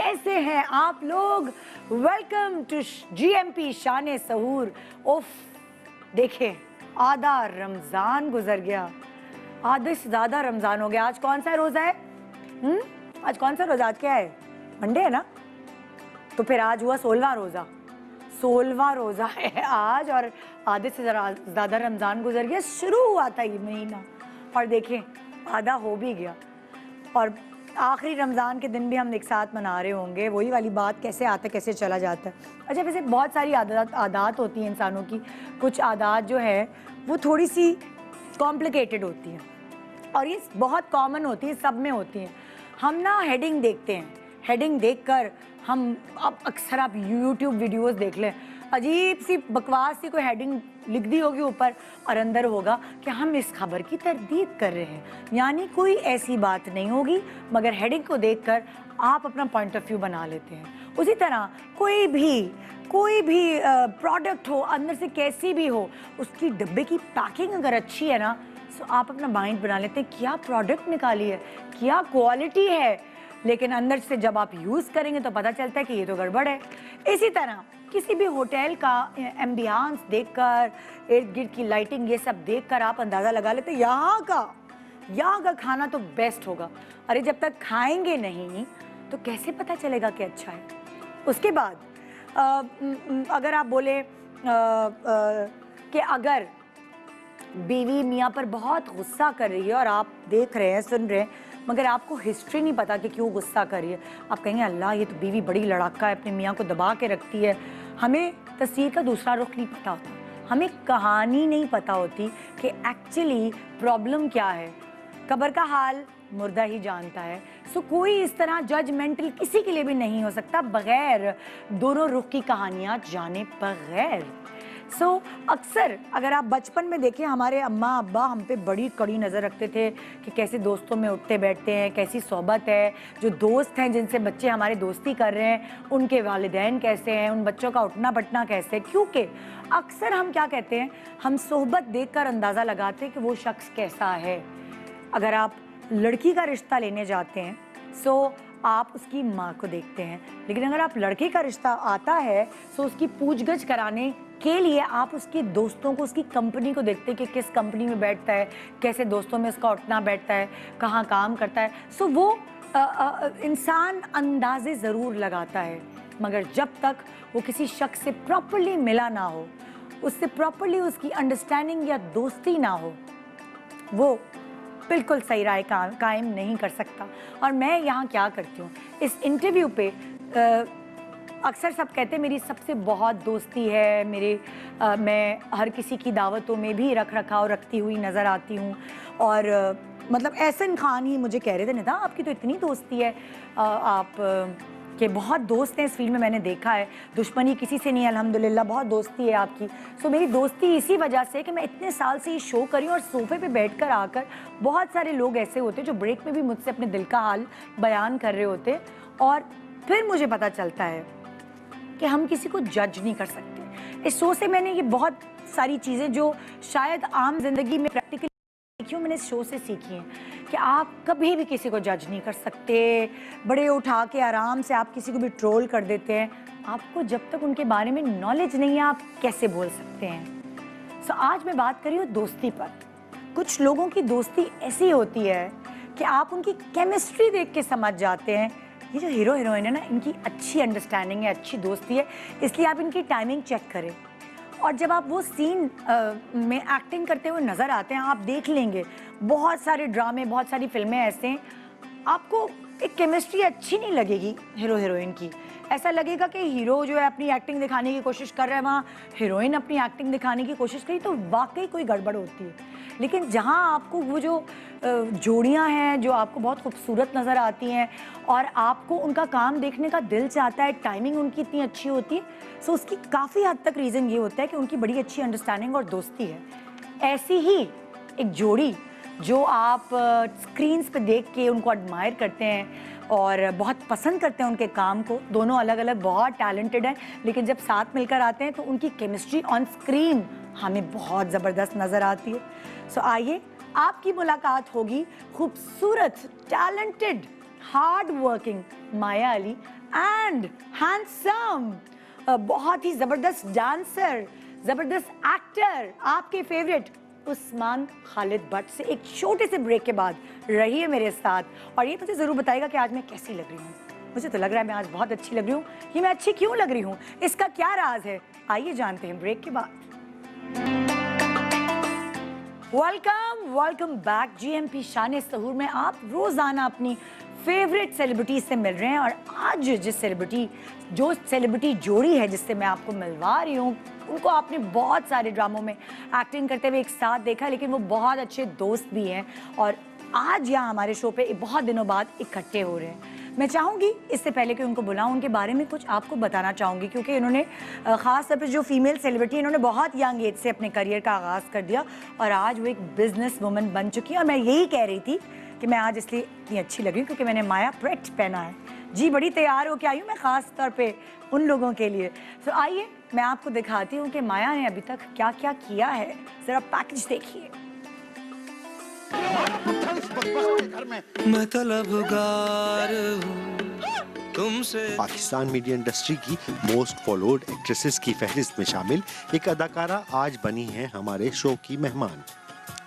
कैसे हैं आप लोग? वेलकम टू GMP शान सहूर। उफ, देखें आधा रमजान गुजर गया, आधे से ज्यादा रमजान हो गया। आज कौन सा रोजा है? आज कौन सा रोजा? आज क्या है? मंडे है ना? तो फिर आज हुआ 16वां रोजा। 16वां रोजा है आज और आधे से ज्यादा रमजान गुजर गया। शुरू हुआ था ये महीना और देखें आधा हो भी गया और आखिरी रमज़ान के दिन भी हम एक साथ मना रहे होंगे। वही वाली बात, कैसे आता कैसे चला जाता है। अच्छा, वैसे बहुत सारी आदत होती हैं इंसानों की। कुछ आदत जो है वो थोड़ी सी कॉम्प्लिकेटेड होती हैं और ये बहुत कॉमन होती है, सब में होती हैं। हम ना हेडिंग देखते हैं, हेडिंग देखकर हम अब अक्सर आप YouTube वीडियोस देख लें, अजीब सी बकवास सी कोई हेडिंग लिख दी होगी ऊपर और अंदर होगा कि हम इस खबर की तरदीद कर रहे हैं। यानी कोई ऐसी बात नहीं होगी मगर हेडिंग को देखकर आप अपना पॉइंट ऑफ व्यू बना लेते हैं। उसी तरह कोई भी प्रोडक्ट हो, अंदर से कैसी भी हो, उसकी डब्बे की पैकिंग अगर अच्छी है ना तो आप अपना माइंड बना लेते हैं क्या प्रोडक्ट निकाली है, क्या क्वालिटी है। लेकिन अंदर से जब आप यूज़ करेंगे तो पता चलता है कि ये तो गड़बड़ है। इसी तरह किसी भी होटल का एम्बियंस देखकर, इर्द गिर्द की लाइटिंग, ये सब देखकर आप अंदाज़ा लगा लेते हैं यहाँ का खाना तो बेस्ट होगा। अरे जब तक खाएंगे नहीं तो कैसे पता चलेगा कि अच्छा है। उसके बाद अगर आप बोले कि अगर बीवी मियाँ पर बहुत गुस्सा कर रही है और आप देख रहे हैं, सुन रहे हैं, मगर आपको हिस्ट्री नहीं पता कि क्यों गुस्सा कर रही है, आप कहेंगे अल्लाह ये तो बीवी बड़ी लड़ाका है, अपने मियाँ को दबा के रखती है। हमें तस्वीर का दूसरा रुख नहीं पता होता, हमें कहानी नहीं पता होती कि एक्चुअली प्रॉब्लम क्या है। कब्र का हाल मुर्दा ही जानता है। सो कोई इस तरह जजमेंटल किसी के लिए भी नहीं हो सकता बगैर दोनों रुख की कहानियाँ जाने बगैर। सो अक्सर अगर आप बचपन में देखें, हमारे अम्मा अब्बा हम पे बड़ी कड़ी नज़र रखते थे कि कैसे दोस्तों में उठते बैठते हैं, कैसी सोहबत है, जो दोस्त हैं जिनसे बच्चे हमारे दोस्ती कर रहे हैं उनके वालिदैन कैसे हैं, उन बच्चों का उठना बैठना कैसे है। क्योंकि अक्सर हम क्या कहते हैं, हम सोहबत देखकर अंदाज़ा लगाते हैं कि वो शख्स कैसा है। अगर आप लड़की का रिश्ता लेने जाते हैं सो आप उसकी माँ को देखते हैं, लेकिन अगर आप लड़के का रिश्ता आता है तो उसकी पूछगछ कराने के लिए आप उसके दोस्तों को, उसकी कंपनी को देखते हैं कि किस कंपनी में बैठता है, कैसे दोस्तों में उसका उठना बैठता है, कहाँ काम करता है। सो वो इंसान अंदाजे ज़रूर लगाता है, मगर जब तक वो किसी शख्स से प्रॉपरली मिला ना हो, उससे प्रॉपरली उसकी अंडरस्टैंडिंग या दोस्ती ना हो, वो बिल्कुल सही राय कायम नहीं कर सकता। और मैं यहाँ क्या करती हूँ इस इंटरव्यू पे, अक्सर सब कहते हैं मेरी सबसे बहुत दोस्ती है, मैं हर किसी की दावतों में भी रखाव रखती हुई नज़र आती हूँ। और मतलब एहसन खान ही मुझे कह रहे थे, निदा आपकी तो इतनी दोस्ती है, आप के बहुत दोस्त हैं इस फील्ड में, मैंने देखा है, दुश्मनी किसी से नहीं है अल्हम्दुलिल्लाह, बहुत दोस्ती है आपकी। सो मेरी दोस्ती इसी वजह से कि मैं इतने साल से ये शो करी और सोफे पे बैठकर आकर बहुत सारे लोग ऐसे होते जो ब्रेक में भी मुझसे अपने दिल का हाल बयान कर रहे होते और फिर मुझे पता चलता है कि हम किसी को जज नहीं कर सकते। इस शो से मैंने ये बहुत सारी चीज़ें जो शायद आम जिंदगी में प्रैक्टिकली सीखी, मैंने इस शो से सीखी हैं कि आप कभी भी किसी को जज नहीं कर सकते। बड़े उठा के आराम से आप किसी को भी ट्रोल कर देते हैं, आपको जब तक उनके बारे में नॉलेज नहीं है आप कैसे बोल सकते हैं। सो आज मैं बात कर रही हूँ दोस्ती पर। कुछ लोगों की दोस्ती ऐसी होती है कि आप उनकी केमिस्ट्री देख के समझ जाते हैं ये जो हीरो हीरोइन है ना, इनकी अच्छी अंडरस्टैंडिंग है, अच्छी दोस्ती है, इसलिए आप इनकी टाइमिंग चेक करें। और जब आप वो सीन में एक्टिंग करते हुए नज़र आते हैं, आप देख लेंगे बहुत सारे ड्रामे, बहुत सारी फिल्में ऐसे हैं, आपको एक केमिस्ट्री अच्छी नहीं लगेगी हीरो हीरोइन की। ऐसा लगेगा कि हीरो जो है अपनी एक्टिंग दिखाने की कोशिश कर रहा है, वहाँ हीरोइन अपनी एक्टिंग दिखाने की कोशिश करी तो वाकई कोई गड़बड़ होती है। लेकिन जहाँ आपको वो जो जोड़ियाँ हैं जो आपको बहुत खूबसूरत नज़र आती हैं और आपको उनका काम देखने का दिल चाहता है, टाइमिंग उनकी इतनी अच्छी होती है, सो उसकी काफ़ी हद तक रीज़न ये होता है कि उनकी बड़ी अच्छी अंडरस्टैंडिंग और दोस्ती है। ऐसी ही एक जोड़ी जो आप स्क्रीन्स पे देख के उनको एडमायर करते हैं और बहुत पसंद करते हैं उनके काम को, दोनों अलग अलग बहुत टैलेंटेड हैं, लेकिन जब साथ मिलकर आते हैं तो उनकी केमिस्ट्री ऑन स्क्रीन हमें बहुत ज़बरदस्त नज़र आती है। सो आइए आपकी मुलाकात होगी खूबसूरत, talented hard working Maya Ali and handsome, बहुत ही जबरदस्त डांसर, जबरदस्त एक्टर, आपके फेवरेट उस्मान खालिद भट्ट से एक छोटे से ब्रेक के बाद रहिए मेरे साथ और ये मुझे जरूर बताइएगा कि आज मैं कैसी लग रही हूँ। मुझे तो लग रहा है मैं आज बहुत अच्छी लग रही हूँ। ये मैं अच्छी क्यों लग रही हूँ, इसका क्या राज है, आइए जानते हैं ब्रेक के बाद। वेलकम बैक GMP शान सहूर में आप रोजाना अपनी फेवरेट सेलिब्रिटी से मिल रहे हैं और आज जो सेलिब्रिटी जोड़ी है जिससे मैं आपको मिलवा रही हूँ, उनको आपने बहुत सारे ड्रामों में एक्टिंग करते हुए एक साथ देखा, लेकिन वो बहुत अच्छे दोस्त भी हैं और आज यहाँ हमारे शो पे बहुत दिनों बाद इकट्ठे हो रहे हैं। मैं चाहूँगी इससे पहले कि उनको बुलाऊं, उनके बारे में कुछ आपको बताना चाहूँगी क्योंकि इन्होंने ख़ास तौर पर जो फीमेल सेलिब्रिटी, इन्होंने बहुत यंग एज से अपने करियर का आगाज़ कर दिया और आज वो एक बिजनेस वुमन बन चुकी है। और मैं यही कह रही थी कि मैं आज इसलिए इतनी अच्छी लगी क्योंकि मैंने माया प्रेट पहना है। जी बड़ी तैयार होकर आई हूँ मैं ख़ास तौर पे उन लोगों के लिए। तो आइए मैं आपको दिखाती हूँ कि माया ने अभी तक क्या क्या किया है, ज़रा पैकेज देखिए। पाकिस्तान मीडिया इंडस्ट्री की मोस्ट फॉलोड एक्ट्रेसेस की फहरिस्त में शामिल एक अदाकारा आज बनी है हमारे शो की मेहमान।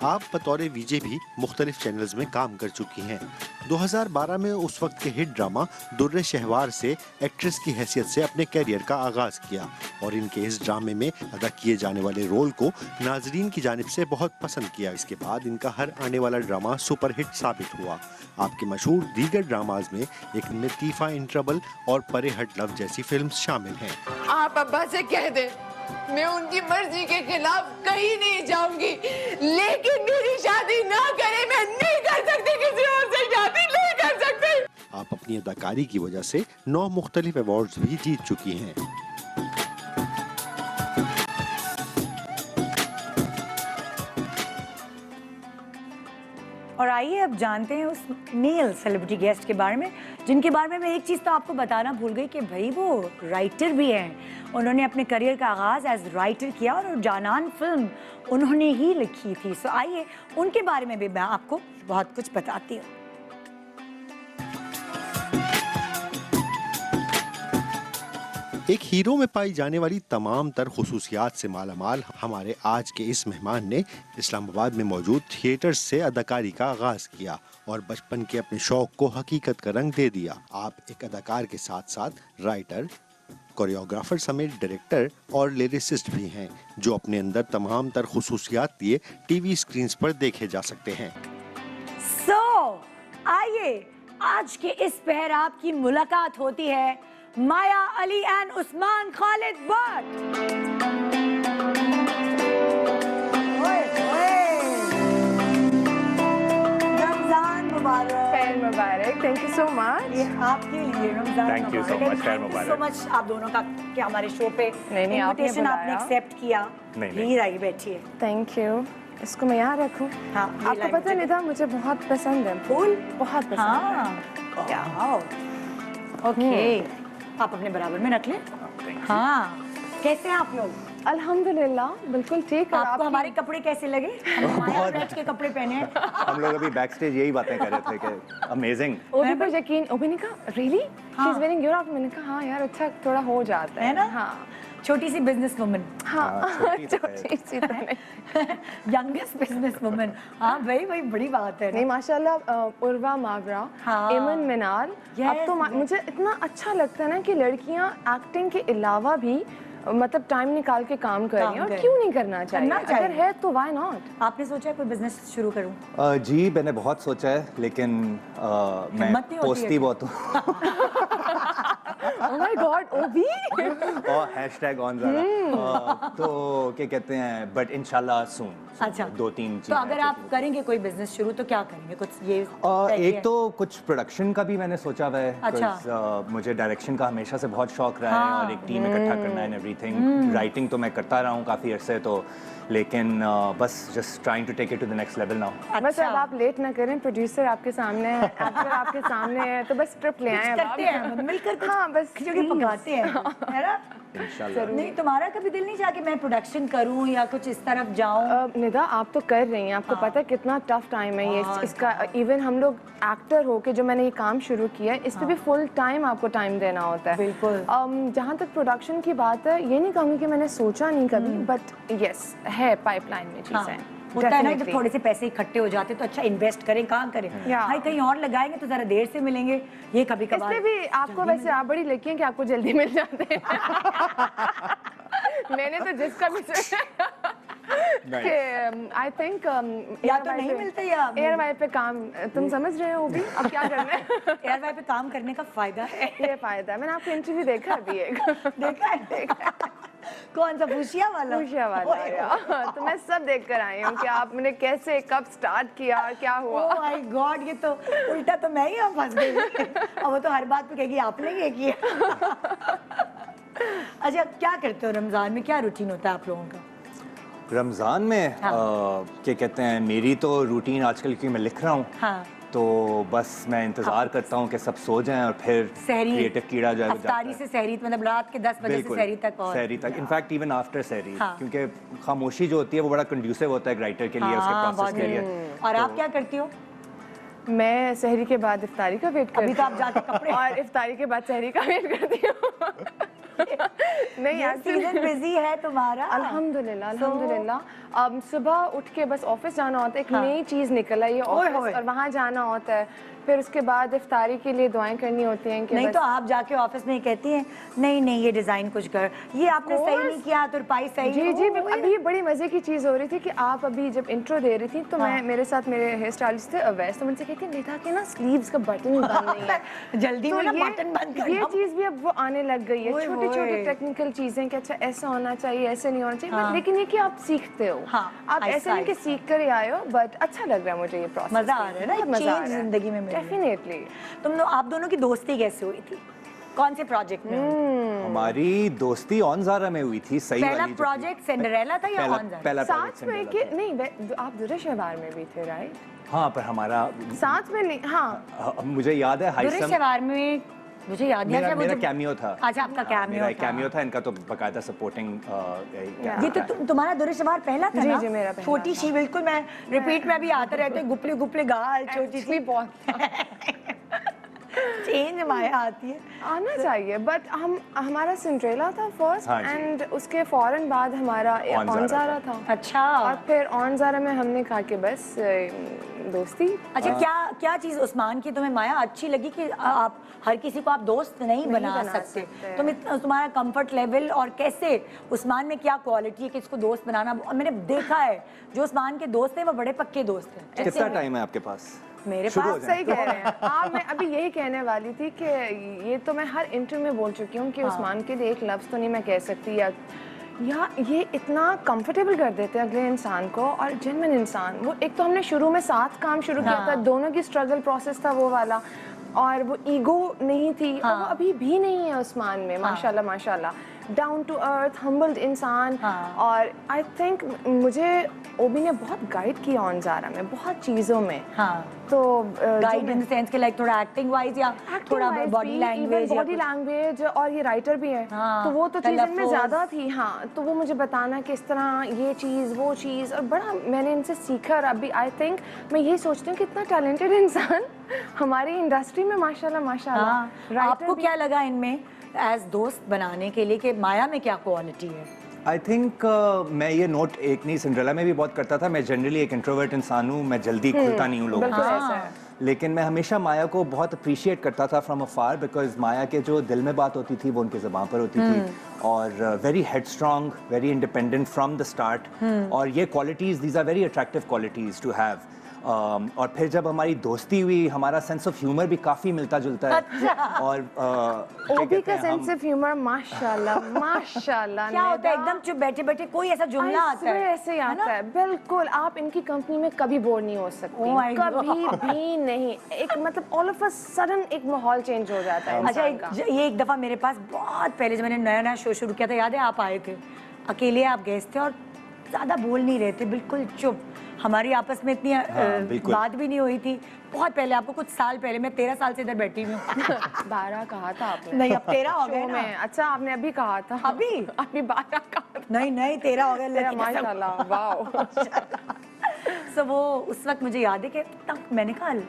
आप बतौर वीजे भी मुख्तलिफ चैनल्स में काम कर चुकी हैं। 2012 में उस वक्त के हिट ड्रामा दुर्रे शहवार से एक्ट्रेस की हैसियत से अपने कैरियर का आगाज किया और इनके इस ड्रामे में अदा किए जाने वाले रोल को नाजरीन की जानिब से बहुत पसंद किया। इसके बाद इनका हर आने वाला ड्रामा सुपरहिट साबित हुआ। आपके मशहूर दीगर ड्रामाज में एक लतीफा इन ट्रबल और परे हट लव जैसी फिल्म्स शामिल हैं। आप अब्बा से कह दें मैं उनकी मर्जी के खिलाफ कहीं नहीं जाऊंगी, लेकिन मेरी शादी ना करे, मैं नहीं कर सकती, किसी और से शादी नहीं कर सकती। आप अपनी अदाकारी की वजह से 9 मुख्तलिफ अवार्ड्स भी जीत चुकी हैं। और आइए अब जानते हैं उस मेल सेलिब्रिटी गेस्ट के बारे में जिनके बारे में मैं एक चीज़ तो आपको बताना भूल गई कि भाई वो राइटर भी हैं। उन्होंने अपने करियर का आगाज़ एज राइटर किया और जानान फिल्म उन्होंने ही लिखी थी। सो आइए उनके बारे में भी मैं आपको बहुत कुछ बताती हूँ। एक हीरो में पाई जाने वाली तमाम तर खुसूसियात से मालामाल हमारे आज के इस मेहमान ने इस्लामाबाद में मौजूद थिएटर्स से अदाकारी का आगाज किया और बचपन के अपने शौक को हकीकत का रंग दे दिया। आप एक अदाकार के साथ साथ राइटर, कोरियोग्राफर समेत डायरेक्टर और लिरिसिस्ट भी हैं जो अपने अंदर तमाम तर खुसूसियात लिए टीवी स्क्रीन्स पर देखे जा सकते हैं। आइए आज के इस पहर आपकी मुलाकात होती है माया अली एंड उस्मान खालिद भट्ट। रमजान मुबारक। खैर मुबारक, थैंक यू सो मच। ये आपके लिए Ramzan thank you so much, खैर मुबारक। सो मच आप दोनों का कि हमारे शो पे नहीं, आपने इनविटेशन आपने बुलाया। एक्सेप्ट किया। नहीं। प्लीज आइए बैठिए। Thank you. इसको मैं यहाँ रखूँ? हाँ, ये आपको लाइन पता मुझे- नहीं था मुझे बहुत पसंद है फूल बहुत पसंद हाँ क्या ओके आप अपने बराबर में रख लें। हाँ कैसे हैं आप लोग? है। अल्हम्दुलिल्लाह बिल्कुल ठीक। और आपको हमारे कपड़े कैसे लगे? हमने माया ब्राइड के कपड़े पहने हैं। हम लोग अभी बैक स्टेज यही बातें कर रहे थे कि अमेजिंग। ओबी पर यकीन, ओबी ने कहा really she is wearing your outfit. मैंने कहा हाँ यार अच्छा थोड़ा हो जाता है ना? हाँ छोटी सी बिजनेस वुमन, हाँ छोटी तो है। छोटी सी तो नहीं। Youngest business woman. हाँ भाई भाई बड़ी बात है नहीं ना? माशाल्लाह उर्वा मावरा, हाँ। एमन मिनार। अब तो मुझे इतना अच्छा लगता है ना कि लड़कियां एक्टिंग के अलावा भी मतलब टाइम निकाल के काम कर रही हैं और क्यों नहीं करना चाहिए? अगर है तो व्हाई नॉट? आपने सोचा कोई बिजनेस शुरू करूं? जी मैंने बहुत सोचा है लेकिन मैं हिम्मत नहीं होती पोस्टी है। बहुत हूँ। ओह माय गॉड ओबी। और हैशटैग ऑन ज़रा तो क्या कहते हैं बट इंशाल्लाह सून। अच्छा 2-3 तो अगर आप करेंगे कोई बिजनेस शुरू तो क्या करेंगे? कुछ ये तय किया एक है? तो कुछ प्रोडक्शन का भी मैंने सोचा हुआ है। अच्छा। 'cause, मुझे डायरेक्शन का हमेशा से बहुत शौक रहा है हाँ। और एक टीम इकट्ठा करना एंड एवरीथिंग। राइटिंग तो मैं करता रहा हूँ काफ़ी अरसे तो, लेकिन बस just trying to take it to the next level now. बस अब आप लेट ना करें, प्रोड्यूसर आपके सामने है, एक्टर आपके सामने है, तो बस स्क्रिप्ट ले आए अब करते हैं, आप। मिलकर कुछ हाँ बस खिचड़ी पकाते हैं, है ना? इंशाल्लाह। नहीं, तुम्हारा कभी दिल नहीं चाहा कि मैं प्रोडक्शन करूं या कुछ इस तरफ जाऊं? निदा आप तो कर रही हैं, आपको पता है कितना टफ टाइम है ये बहुत इसका। इवन हम लोग एक्टर हो के जो मैंने ये काम शुरू किया है, इस पे भी फुल टाइम आपको टाइम देना होता है। बिल्कुल। जहाँ तक प्रोडक्शन की बात है, ये नहीं कहूँगी कि मैंने सोचा नहीं कभी, बट यस है पाइपलाइन में चीज़ें। होता है ना, जब थोड़े से पैसे इकट्ठे हो जाते तो अच्छा इन्वेस्ट करें, कहाँ करें? भाई कहीं और लगाएंगे तो जरा देर से मिलेंगे, ये कभी कभार। इसलिए भी आपको वैसे आप बड़ी लकी हैं कि आपको जल्दी मिल जाते हैं। मैंने तो जिसका भी आई थिंक या तो नहीं मिलते या एयर वाई पे काम, तुम समझ रहे हो भी अब क्या करना है। एयर वाई पे काम करने का फायदा है। ये फायदा है, मैंने आपको इंटरव्यू देखा अभी एक। देखा कौन सा फूशिया वाला? फूशिया वाला यार, तो मैं सब देख कर आई हूँ कि आपने कैसे कब स्टार्ट किया और क्या हुआ। ओह माय गॉड, ये तो उल्टा तो मैं ही यहाँ फंस गई। अब वो तो हर बात पे कहेगी आपने ये किया। अच्छा, क्या करते हो रमजान में, क्या रूटीन होता है आप लोगों का? रमज़ान में क्या कहते हैं, मेरी तो रूटीन आजकल क्योंकि मैं लिख रहा हूँ, हाँ, तो बस मैं इंतज़ार करता हूँ कि सब सो जाएं और फिर सहरी, क्रिएटिव कीड़ा जो है वो जाता अफ्तारी है। से सहरी, मतलब रात के 10 बजे से बिल्कुल, सहरी तक। और सहरी तक, इनफैक्ट इवन आफ्टर सहरी, हाँ। क्योंकि खामोशी जो होती है वो बड़ा कंड्यूसिव होता है एक राइटर के लिए, उसके हाँ, प्रोसेस के लिए। और आप क्या करती हो? मैं सहरी के बाद इफ्तारी का वेट करती अभी तो आप जाके कपड़े और इफ्तारी के बाद सहरी का वेट करती हूँ। नहीं ये सीजन बिजी है तुम्हारा? अल्हम्दुलिल्लाह अल्हम्दुलिल्लाह। अब सुबह उठ के बस ऑफिस जाना होता है, एक हाँ। नई चीज़ निकल आई है ऑफिस, और वहाँ जाना होता है। फिर उसके बाद इफ्तारी के लिए दुआएं करनी होती हैं कि नहीं बस तो आप जाके ऑफिस में कहती हैं नहीं नहीं ये डिजाइन कुछ कर, ये आपने सही नहीं किया, तुरपाई सही जी नहीं। जी ओह, बिल्कुल। अभी ये बड़ी मजे की चीज़ हो रही थी कि आप अभी जब इंट्रो दे रही थी तो मैं मेरे साथ मेरे हेयर स्टाइलिस्ट थे अवैस, तो मुझसे कहती निधा के ना स्लीव्स का बटन बंद नहीं है। जल्दी में ना बटन बंद कर ये चीज़ भी अब वो आने लग गई है, ओए छोटी छोटी होए। टेक्निकल चीज़ें कि अच्छा ऐसा होना चाहिए, ऐसे नहीं होना चाहिए, हाँ। लेकिन ये कि आप सीखते हो। हाँ, आप आहिस्ता ऐसे नहीं कि आहिस्ता। सीख कर ही आए हो, बट अच्छा लग रहा है मुझे ये प्रोसेस। मजा आ रहा है ना, एक चेंज जिंदगी में मिल रहा है। डेफिनेटली। आप दोनों की दोस्ती कैसे हुई थी, कौन से प्रोजेक्ट में? हमारी दोस्ती ऑन ज़ारा में हुई थी, सही पहला वाली जो थी। प्रोजेक्ट सिंड्रेला था या ऑन ज़ारा? पहला साथ में कि प्रोजेक्ट नहीं, आप दुर्रे शहवार में भी थे राइट? हाँ, पर हमारा साथ में नहीं, हाँ मुझे याद है दुर्रे हाइसम, शहवार में मुझे याद नहीं मेरा आता, मेरा मुझे- कैमियो था। अच्छा, आपका कैमियो मेरा था। कैमियो था, इनका तो बकायदा सपोर्टिंग। ये तो तुम्हारा दुर्रे शहवार पहला था जी, ना? जी, मेरा पहला छोटी सी, बिल्कुल मैं रिपीट में भी आते रहते, गुपले गुपले गाल, छोटी सी बहुत चेंज माया आती है। आना चाहिए, बट हमारा सिंड्रेला था फर्स्ट, हाँ जी। एंड उसके फौरन बाद हमारा ऑन ऑन ज़ारा ज़ारा था। अच्छा, और फिर ऑन ज़ारा में हमने कहा कि बस दोस्ती। अच्छा, क्या चीज उस्मान की तुम्हें माया अच्छी लगी कि आप हर किसी को आप दोस्त नहीं बना बना सकते? सकते। तुम्हारा कंफर्ट लेवल और कैसे उस्मान में क्या क्वालिटी है कि इसको दोस्त बनाना? मैंने देखा है जो उस्मान के दोस्त हैं वो बड़े पक्के दोस्त हैं। कितना टाइम है आपके पास? मेरे शुरू हो पास जाए। सही कह रहे हैं आप। मैं अभी यही कहने वाली थी कि ये तो मैं हर इंटरव्यू में बोल चुकी हूँ कि उस्मान के लिए एक लफ्ज़ तो नहीं मैं कह सकती, या ये इतना कंफर्टेबल कर देते हैं अगले इंसान को, और जेन्युइन इंसान वो। एक तो हमने शुरू में साथ काम शुरू किया था, दोनों की स्ट्रगल प्रोसेस था वो वाला, और वो ईगो नहीं थी, और वो अभी भी नहीं है उस्मान में। माशाल्लाह माशाल्लाह, डाउन टू अर्थ हम्बल्ड इंसान। और आई थिंक मुझे ओबी ने बहुत गाइड किया ऑन ज़ारा में बहुत चीज़ों में। हाँ, तो गाइड इन द सेंस के लाइक थोड़ा एक्टिंग वाइज या थोड़ा बॉडी लैंग्वेज, बॉडी लैंग्वेज, और ये राइटर भी है। हाँ, तो वो तो चीज़ इनमें तलफ़्फ़ुज़। ज़्यादा थी। हाँ, तो वो मुझे बताना कि इस तरह ये चीज़ वो चीज़, और बड़ा मैंने इनसे सीखा। और अभी आई थिंक मैं यही सोचती हूँ कि इतना टैलेंटेड इंसान हमारी इंडस्ट्री में माशाल्लाह माशाल्लाह। आपको क्या लगा इनमें एज दोस्त बनाने के लिए कि माया में क्या क्वालिटी है? आई थिंक मैं ये नोट एक नहीं, सिंड्रेला में भी बहुत करता था। मैं जनरली एक इंट्रोवर्ट इंसान हूँ, मैं जल्दी खुलता नहीं हूँ लोगों बिल्कुल के ऐसा साथ, है। लेकिन मैं हमेशा माया को बहुत अप्रिशिएट करता था फ्रॉम अफार, बिकॉज माया के जो दिल में बात होती थी वो उनकी ज़बान पर होती थी, और very head strong, very independent from the start. और ये qualities, these are very attractive qualities to have. और फिर जब हमारी दोस्ती हुई, हमारा सेंस ऑफ ह्यूमर भी काफ़ी मिलता जुलता है। और ओबी का सेंस ऑफ ह्यूमर माशाल्लाह माशाल्लाह। क्या होता है, एकदम चुप बैठे बैठे कोई ऐसा जुमला आता है ऐसे ही आता है, बिल्कुल। आप इनकी कंपनी में कभी बोर नहीं हो सकती, Oh my कभी भी नहीं। एक मतलब ऑल ऑफ अ सडन एक माहौल चेंज हो जाता है अच्छा, इंसान का। ये एक दफ़ा मेरे पास बहुत पहले जब मैंने नया नया शो शुरू किया था, याद है आप आए थे, अकेले आप गेस्ट थे और ज़्यादा बोल नहीं रहे थे, बिल्कुल चुप। हमारी आपस में इतनी बिल्कुल। बात भी नहीं हुई थी। बहुत पहले, आपको कुछ साल पहले, मैं 13 साल से इधर बैठी हुई हूँ। 12 कहा था आपने। नहीं, अब 13 हो गए शो ना। में। अच्छा, आपने अभी कहा था। अभी? अभी 12 कहा था। नहीं नहीं, 13 हो गए। तेरा माशाल्लाह, वाओ। सो वो उस वक्त मुझे याद है कि तब मैंने कहा ये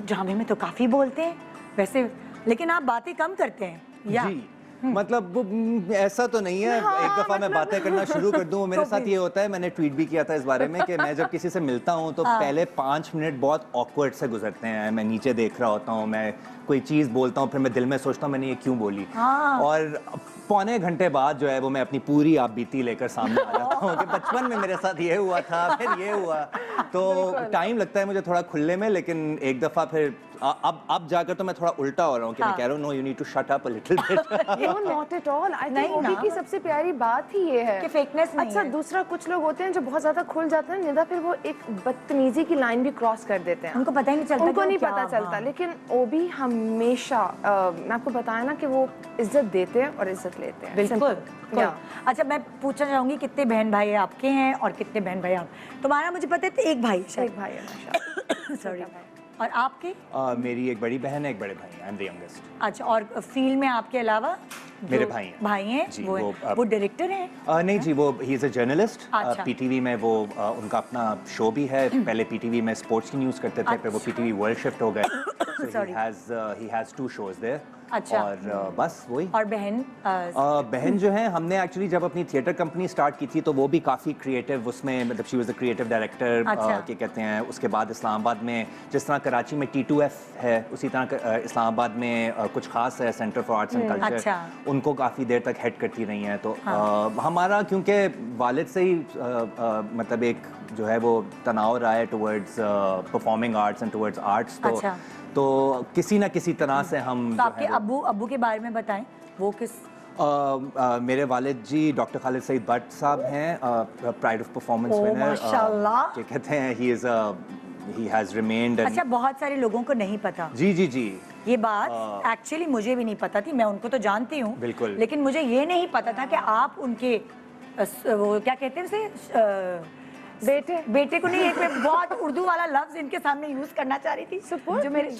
ड्रामे में तो काफी बोलते हैं वैसे, लेकिन आप बातें कम करते हैं या? जी मतलब ऐसा तो नहीं है। हाँ, एक दफा मैं मतलब बातें करना शुरू कर दूं, मेरे तो साथ फिर- ये होता है, मैंने ट्वीट भी किया था इस बारे में कि मैं जब किसी से मिलता हूं तो पहले 5 मिनट बहुत ऑकवर्ड से गुजरते हैं। मैं नीचे देख रहा होता हूं, मैं कोई चीज बोलता हूं, फिर मैं दिल में सोचता हूं मैंने ये क्यों बोली, हाँ। और पौने घंटे बाद जो है वो मैं अपनी पूरी आप बीती लेकर सामने आ जाता हूँ कि बचपन में मेरे साथ ये हुआ था, फिर ये हुआ। तो टाइम लगता है मुझे थोड़ा खुलने में, लेकिन एक दफा फिर अब जाकर तो मैं थोड़ा उल्टा हो रहा हूँ कि मैं कह रहा हूँ no, you need to shut up a little bit. No, not at all. I think नहीं ओबी ना। की सबसे प्यारी बात ही ये है कि fakeness नहीं अच्छा, है। दूसरा कुछ लोग होते हैं जो बहुत ज्यादा खुल जाते हैं निदा, फिर वो एक बदतमीजी की लाइन भी क्रॉस कर देते हैं। उनको पता ही नहीं चलता उनको कि वो नहीं क्या- पता चलता। हाँ। लेकिन ओबी हमेशा मैं आपको बताया ना कि वो इज्जत देते हैं और इज्जत लेते हैं। बिल्कुल। Simple. Yeah. अच्छा, मैं पूछना चाहूंगी कितने बहन भाई आपके हैं और कितने बहन भाई आप? तुम्हारा मुझे पता है तो एक भाई शायद। एक भाई है माशाल्लाह। सॉरी। और आपके? मेरी एक बड़ी बहन है, एक बड़े भाई हैं। I am the youngest. अच्छा, और फील्ड में आपके अलावा मेरे जो भाई हैं। भाई हैं जी, वो वो, वो डायरेक्टर हैं? नहीं जी, वो ही इज़ अ जर्नलिस्ट। अच्छा। पीटीवी में वो उनका अपना शो भी है। पहले पीटीवी में स्पोर्ट्स की न्यूज़ करते थे, फिर वो अच्छा। पीटीवी वर्ल्ड शिफ्ट हो गए। Sorry. He has 2 shows there. अच्छा। और बस वही। और बहन? बहन जो है, हमने एक्चुअली जब अपनी थिएटर कंपनी स्टार्ट की थी तो वो भी काफ़ी क्रिएटिव, उसमें मतलब she was the creative director. अच्छा। क्या कहते हैं, उसके बाद इस्लामाबाद में, जिस तरह कराची में T2F है, उसी तरह इस्लामाबाद में कुछ खास है, centre for arts and culture. अच्छा। उनको काफ़ी देर तक हेड करती रही हैं। तो हमारा क्योंकि वालिद से ही मतलब एक जो है वो तनाव रहा है towards performing arts and towards arts. अच्छा। तो किसी ना किसी तरह से हम तो जो आपके है वो- अब्बू के बारे में बताएं, वो किस? मेरे वालिद जी डॉक्टर खालिद सईद भट्ट साहब हैं, pride of performance oh, winner. माशाल्लाह। क्या कहते हैं, ही हैज़ रिमेन्ड। अच्छा, बहुत सारे लोगों को नहीं पता जी जी जी। ये बात। एक्चुअली मुझे भी नहीं पता थी, मैं उनको तो जानती हूँ बिल्कुल। लेकिन मुझे ये नहीं पता था कि आप उनके वो क्या कहते हैं उसे, बेटे को नहीं, एक मैं बहुत उर्दू वाला लफ्ज इनके सामने यूज करना चाह रही थी। सुपुर्द? जो मेरे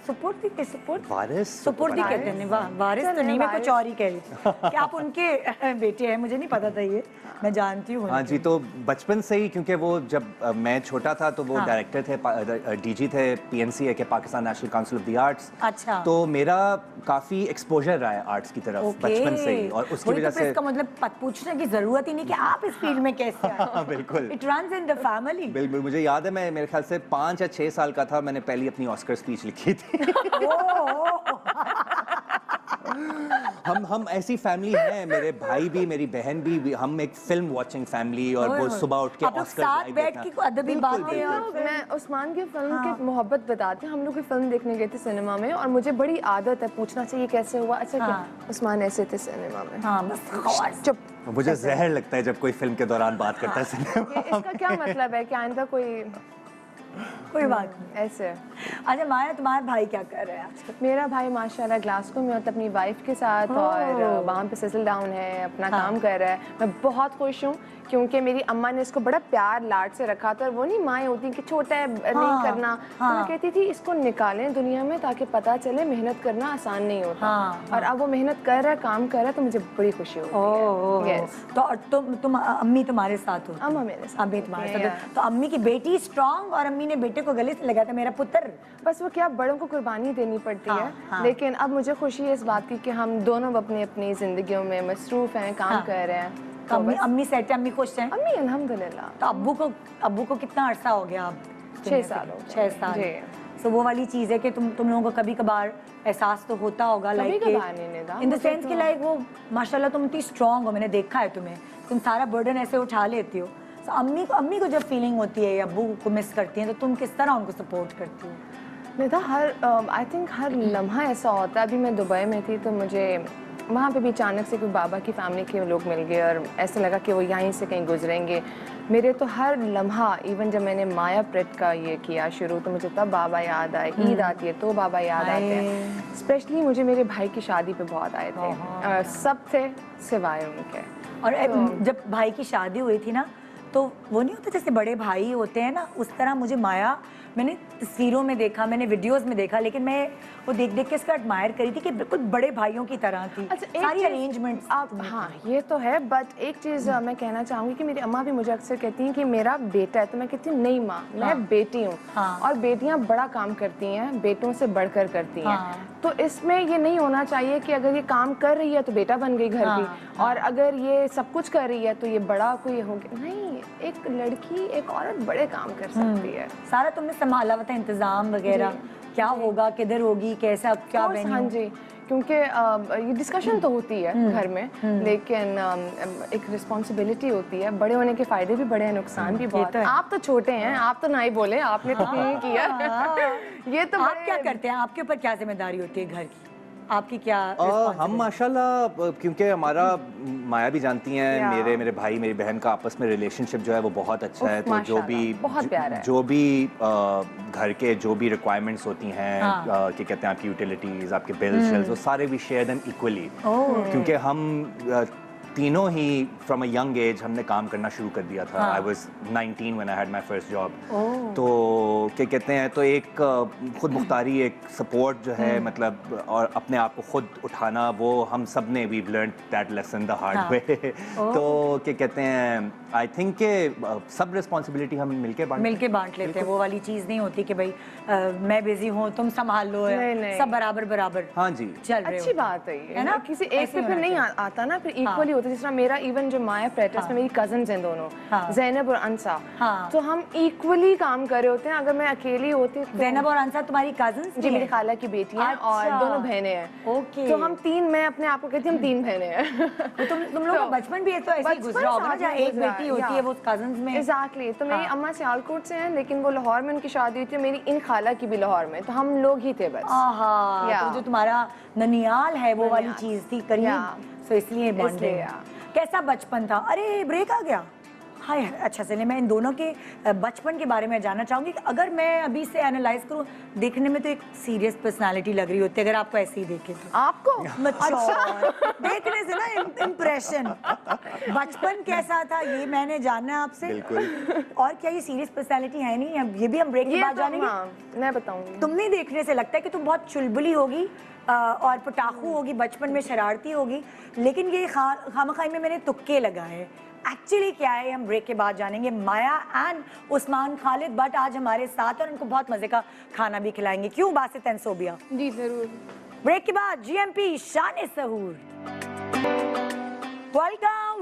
सुपुर्द थी, सुपुर्द वारिस। सुपुर्द ही कहते हैं। वारिस तो नहीं, मैं कुछ और ही कह रही थी कि आप उनके बेटे हैं। मुझे नहीं पता था ये, मैं जानती हूँ हाँ उनको। जी, तो बचपन से ही, क्योंकि वो जब मैं छोटा था तो वो हाँ। डायरेक्टर थे, डीजी थे PNCA के, Pakistan national council of the arts. अच्छा। तो मेरा काफ़ी एक्सपोजर रहा है आर्ट्स की तरफ ओके। बचपन से ही, और उसकी वही वजह तो फिर से इसका मतलब पूछने की जरूरत ही नहीं कि आप इस फील्ड में कैसे आए। बिल्कुल। It runs in the family. बिल्कुल। मुझे याद है, मैं मेरे ख्याल से 5 या 6 साल का था, मैंने पहली अपनी ऑस्कर स्पीच लिखी थी। हम ऐसी फैमिली हैं, मेरे भाई भी, मेरी बहन भी, हम एक फिल्म वॉचिंग फैमिली, और वो सुबह उठ के आप लोग ऑस्कर साथ लाइव बैठ देखना। के अदबी बिल्कुल, बातें बिल्कुल। और फिर- मैं उस्मान की फिल्म की मोहब्बत बताती हूँ। हम लोग की फिल्म देखने गए थे सिनेमा में, और मुझे बड़ी आदत है पूछना चाहिए कैसे हुआ। अच्छा, क्या उस्मान ऐसे थे सिनेमा में? हाँ, बस चुप। मुझे जहर लगता है जब कोई फिल्म के दौरान बात करता है सिनेमा। ये इसका क्या मतलब है कि आइंदा कोई कोई बात नहीं। ऐसे? अच्छा माया, तुम्हारा भाई क्या कर रहा है आजकल? मेरा भाई माशाल्लाह ग्लासगो में होता है अपनी वाइफ के साथ, और वहाँ पे सेटल डाउन है, अपना काम कर रहा है। मैं बहुत खुश हूँ क्योंकि मेरी अम्मा ने इसको बड़ा प्यार लाड से रखा था। और वो नहीं माएँ होती कि छोटा है नहीं करना, तो मैं कहती थी इसको निकालें दुनिया में ताकि पता चले मेहनत करना आसान नहीं होता। और अब वो मेहनत कर रहा है, काम कर रहा है, तो मुझे बड़ी खुशी होती है। Yes. तो और तुम अम्मी तुम्हारे साथ हो? अम्मा मेरे साथ अम्मी तुम्हारे होती साथ हैं, हो। तो अम्मी की बेटी स्ट्रांग, और अम्मी ने बेटे को गले से लगाया था मेरा पुत्र। बस वो क्या, बड़ों को कुर्बानी देनी पड़ती है। लेकिन अब मुझे खुशी है इस बात की कि हम दोनों अपनी अपनी जिंदगियों में मसरूफ हैं, काम कर रहे हैं। तो अम्मी सेट है, अम्मी खुश हैं? अम्मी अल्हम्दुलिल्लाह। तो अब्बू को कितना अरसा हो गया अब? 6 साल हो गए। 6 साल। तो वो वाली चीज है कि तुम लोगों को कभी कभार एहसास तो होता होगा, लाइक इन द सेंस कि लाइक वो माशाल्लाह तुम इतनी स्ट्रांग हो, मैंने देखा है तुम्हें, तुम सारा बर्डन ऐसे उठा लेती हो। तो अम्मी को जब फीलिंग होती है या अब्बू को मिस करती हैं, तो तुम किस तरह उनको सपोर्ट करती हो? निदा, आई थिंक हर लम्हा ऐसा होता है। अभी मैं दुबई में थी तो मुझे वहाँ पे भी अचानक से कोई बाबा की फैमिली के लोग मिल गए, और ऐसा लगा कि वो यहीं से कहीं गुजरेंगे। मेरे तो हर लम्हा, इवन जब मैंने माया प्रेट का ये किया शुरू, तो मुझे तब बाबा याद आए। ईद आती है तो बाबा याद आते हैं। स्पेशली मुझे मेरे भाई की शादी पे बहुत आए थे। सब थे सिवाय उनके। और जब भाई की शादी हुई थी ना, तो वो नहीं होता जैसे बड़े भाई होते हैं ना, उस तरह मुझे माया मैंने तस्वीरों में देखा, मैंने वीडियोस में देखा, लेकिन मैं वो देख देख के इसका एडमायर करी थी कि बिल्कुल बड़े भाइयों की तरह थी। अच्छा, एक सारी चीज़ अरेंजमेंट्स आप, हाँ ये तो है, बट एक चीज़ मैं कहना चाहूँगी कि मेरी अम्मा भी मुझे अक्सर कहती हैं कि मेरा बेटा है, तो मैं कहती हूँ नहीं माँ, मैं बेटी हूँ। हाँ। और बेटियाँ बड़ा काम करती हैं, बेटों से बढ़कर करती हैं। हाँ। तो इसमें ये नहीं होना चाहिए कि अगर ये काम कर रही है तो बेटा बन गई घर की, और अगर ये सब कुछ कर रही है तो ये बड़ा कोई हो गया। नहीं, एक लड़की, एक औरत बड़े काम कर सकती है। सारा तुमने संभाला हुआ था, इंतजाम वगैरह, क्या होगा, किधर होगी, कैसा, क्या Course, वेन्यू? हाँ जी, क्योंकि ये डिस्कशन तो होती है घर में, लेकिन एक रिस्पॉन्सिबिलिटी होती है। बड़े होने के फायदे भी बड़े हैं, नुकसान भी बहुत तो है। आप तो छोटे हैं, आप तो ना ही बोले, आपने तो नहीं किया। ये तो आप क्या करते हैं, आपके ऊपर क्या जिम्मेदारी होती है घर की, आपकी क्या हम responsibility? माशाल्लाह, क्योंकि हमारा माया भी जानती हैं, या। मेरे भाई मेरी बहन का आपस में रिलेशनशिप जो है वो बहुत अच्छा है। तो जो भी माशाल्लाह, बहुत प्यारा है। जो भी घर के जो भी रिक्वायरमेंट्स होती हैं, हाँ। क्या कहते हैं, आपकी यूटिलिटीज, आपके बिल्स, वो सारे भी शेयर देम इक्वली। ओह। क्योंकि हम तीनों ही फ्रॉम अ यंग एज हमने काम करना शुरू कर दिया था। I was 19 when I had my first job. तो क्या कहते हैं, तो एक खुद मुख्तारी, एक सपोर्ट जो है, मतलब, और अपने आप को खुद उठाना, वो हम सब ने we learn that lesson the hard way. तो क्या कहते हैं, आई थिंक के सब रिस्पॉन्सिबिलिटी हम मिलके बांट लेते हैं। वो वाली चीज नहीं होती कि भाई मैं बिजी हूँ तुम संभाल लो, नहीं। सब बराबर बराबर हाँ जी, चल रहे अच्छी होते हैं। बात है ये, है ना? किसी एक ऐसे पे फिर होना नहीं चाहिए। आता ना, फिर इक्वली होता है। जिस तरह मेरा इवन जो माया प्रैक्टिस में मेरी कजन्स हैं दोनों, जैनब और अंसा, हाँ। तो हम इक्वली काम कर रहे होते हैं। अगर मैं अकेली होती तो ज़ैनब और अंसा तुम्हारी कजिन्स जी, मेरी खाला की बेटियां हैं और अच्छा। दोनों बहनें हैं। ओके। तो हम तीन, मैं अपने आप को कहती हूँ हम तीन बहनें हैं। तो तुम लोग का बचपन भी है तो ऐसे ही बचपन गुजरा होगा ना, साथ जहाँ में एक गुजरा बेटी है, होती या। है वो कजिन्स में। एग्जैक्टली। तो मेरी हाँ। अम्मा सियालकोट से हैं, लेकिन वो लाहौर में उनकी शादी हुई थी, मेरी इन खाला की भी लाहौर में, तो हम लोग ही थे बस। आहा, या। तो जो तुम्हारा ननियाल है वो वाली ननियाल। चीज थी करीब, या। सो इसलिए बॉन्डिंग। इसलिए, या। कैसा बचपन था? अरे ब्रेक आ गया। हाय, अच्छा चलिए, मैं इन दोनों के बचपन के बारे में जानना चाहूंगी कि अगर मैं अभी से एनालाइज करूं, देखने में तो एक सीरियस पर्सनालिटी लग रही होती है अगर आपको ऐसे ही देखे तो। आपको अच्छा, देखने से ना इम्प्रेशन। बचपन कैसा था ये मैंने जानना है आपसे। बिल्कुल। और क्या ये सीरियस पर्सनालिटी है नहीं? ये भी हम ब्रेक के ये बाद तो जानेंगे। हाँ, मैं बताऊंगी। तुमने देखने से लगता है कि तुम बहुत चुलबुली होगी और पटाखू होगी, बचपन में शरारती होगी, लेकिन ये खामखाई में मैंने तुक्के लगाए। एक्चुअली क्या है हम ब्रेक के बाद जानेंगे। माया एंड उस्मान खालिद भट्ट आज हमारे साथ और उनको बहुत मजे का खाना भी खिलाएंगे। क्यों बासित एंड सोबिया? जी जरूर। ब्रेक के बाद जीएमपी शान सहूर।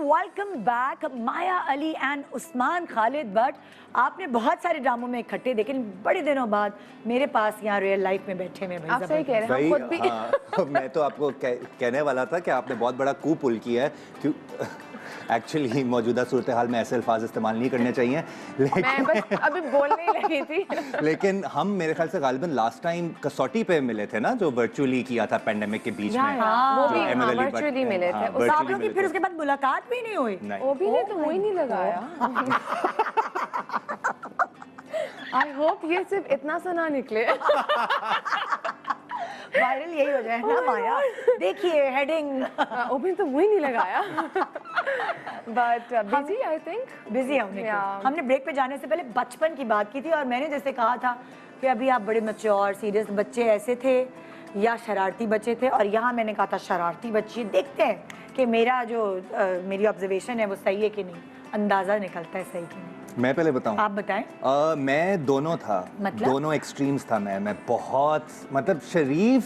Welcome back. Maya Ali and Usman Khalid Bhatt, आपने बहुत सारे ड्रामों में इकट्ठे, लेकिन बड़े दिनों बाद मेरे पास यहाँ रियल लाइफ में बैठे में आप सही कह रहे हैं, भाई, हम खुद भी हाँ, मैं तो आपको कहने वाला था कि आपने बहुत बड़ा कू पुल किया है। क्यों एक्चुअली मौजूदा सूरत हाल में ऐसे अल्फाज इस्तेमाल नहीं करने चाहिए, मैं बस अभी बोलने ही लगी थी। लेकिन हम मेरे ख्याल से गालिबन लास्ट टाइम कसौटी पे मिले थे ना, जो वर्चुअली किया था पेंडेमिक के बीच में। वो जो भी एमिल अली भट्ट- वर्चुअली मिले हाँ, थे। virtually आप लोग की मिले फिर थे। उसके बाद मुलाकात भी नहीं हुई? नहीं। वो भी ने तो मुँह ही नहीं लगाया। आई होप ये सिर्फ इतना सा ना निकले। वायरल यही हो जाए ना माया। देखिए हेडिंग वो भी तो मुँह ही नहीं लगाया। But busy I think. Busy होने को। हमने ब्रेक पे जाने से पहले बचपन की बात की थी और मैंने जैसे कहा था कि अभी आप बड़े मैच्योर सीरियस बच्चे ऐसे थे या शरारती बच्चे थे, और यहाँ मैंने कहा था शरारती बच्चे। देखते हैं कि मेरा जो मेरी ऑब्जर्वेशन है वो सही है कि नहीं, अंदाज़ा निकलता है सही कि नहीं। मैं पहले बताऊं? आप बताएं। मैं दोनों था, मतलब? दोनों एक्सट्रीम्स था। मैं बहुत, मतलब शरीफ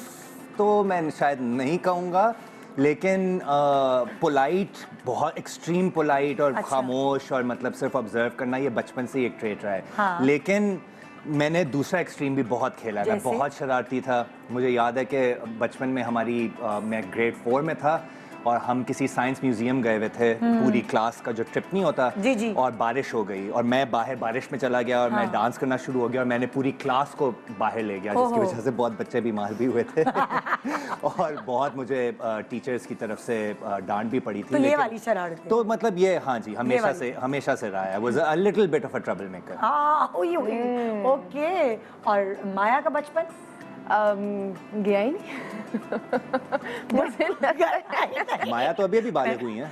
तो मैं शायद नहीं कहूँगा, लेकिन पोलाइट, बहुत एक्सट्रीम पोलाइट और अच्छा। खामोश और मतलब सिर्फ ऑब्जर्व करना, ये बचपन से ही एक ट्रेट रहा है। हाँ। लेकिन मैंने दूसरा एक्सट्रीम भी बहुत खेला है। मैं जैसे? बहुत शरारती था। मुझे याद है कि बचपन में हमारी मैं ग्रेड 4 में था और हम किसी साइंस म्यूजियम गए हुए थे, पूरी क्लास का जो ट्रिप नहीं होता, जी जी। और बारिश हो गई और मैं बाहर बारिश में चला गया और मैं डांस करना शुरू हो गया और मैंने पूरी क्लास को बाहर ले गया, जिसकी वजह से बहुत बच्चे बीमार भी हुए थे। और बहुत मुझे टीचर्स की तरफ से डांट भी पड़ी थी। तो ये लेकिन- वाली शरारत है। तो मतलब ये, हाँ जी, हमेशा वाली। से रहा है। Was a little bit of a trouble maker. Okay. और माया का बचपन? गया ही नहीं। मुझे लगा माया तो अभी बालिग हुई हैं।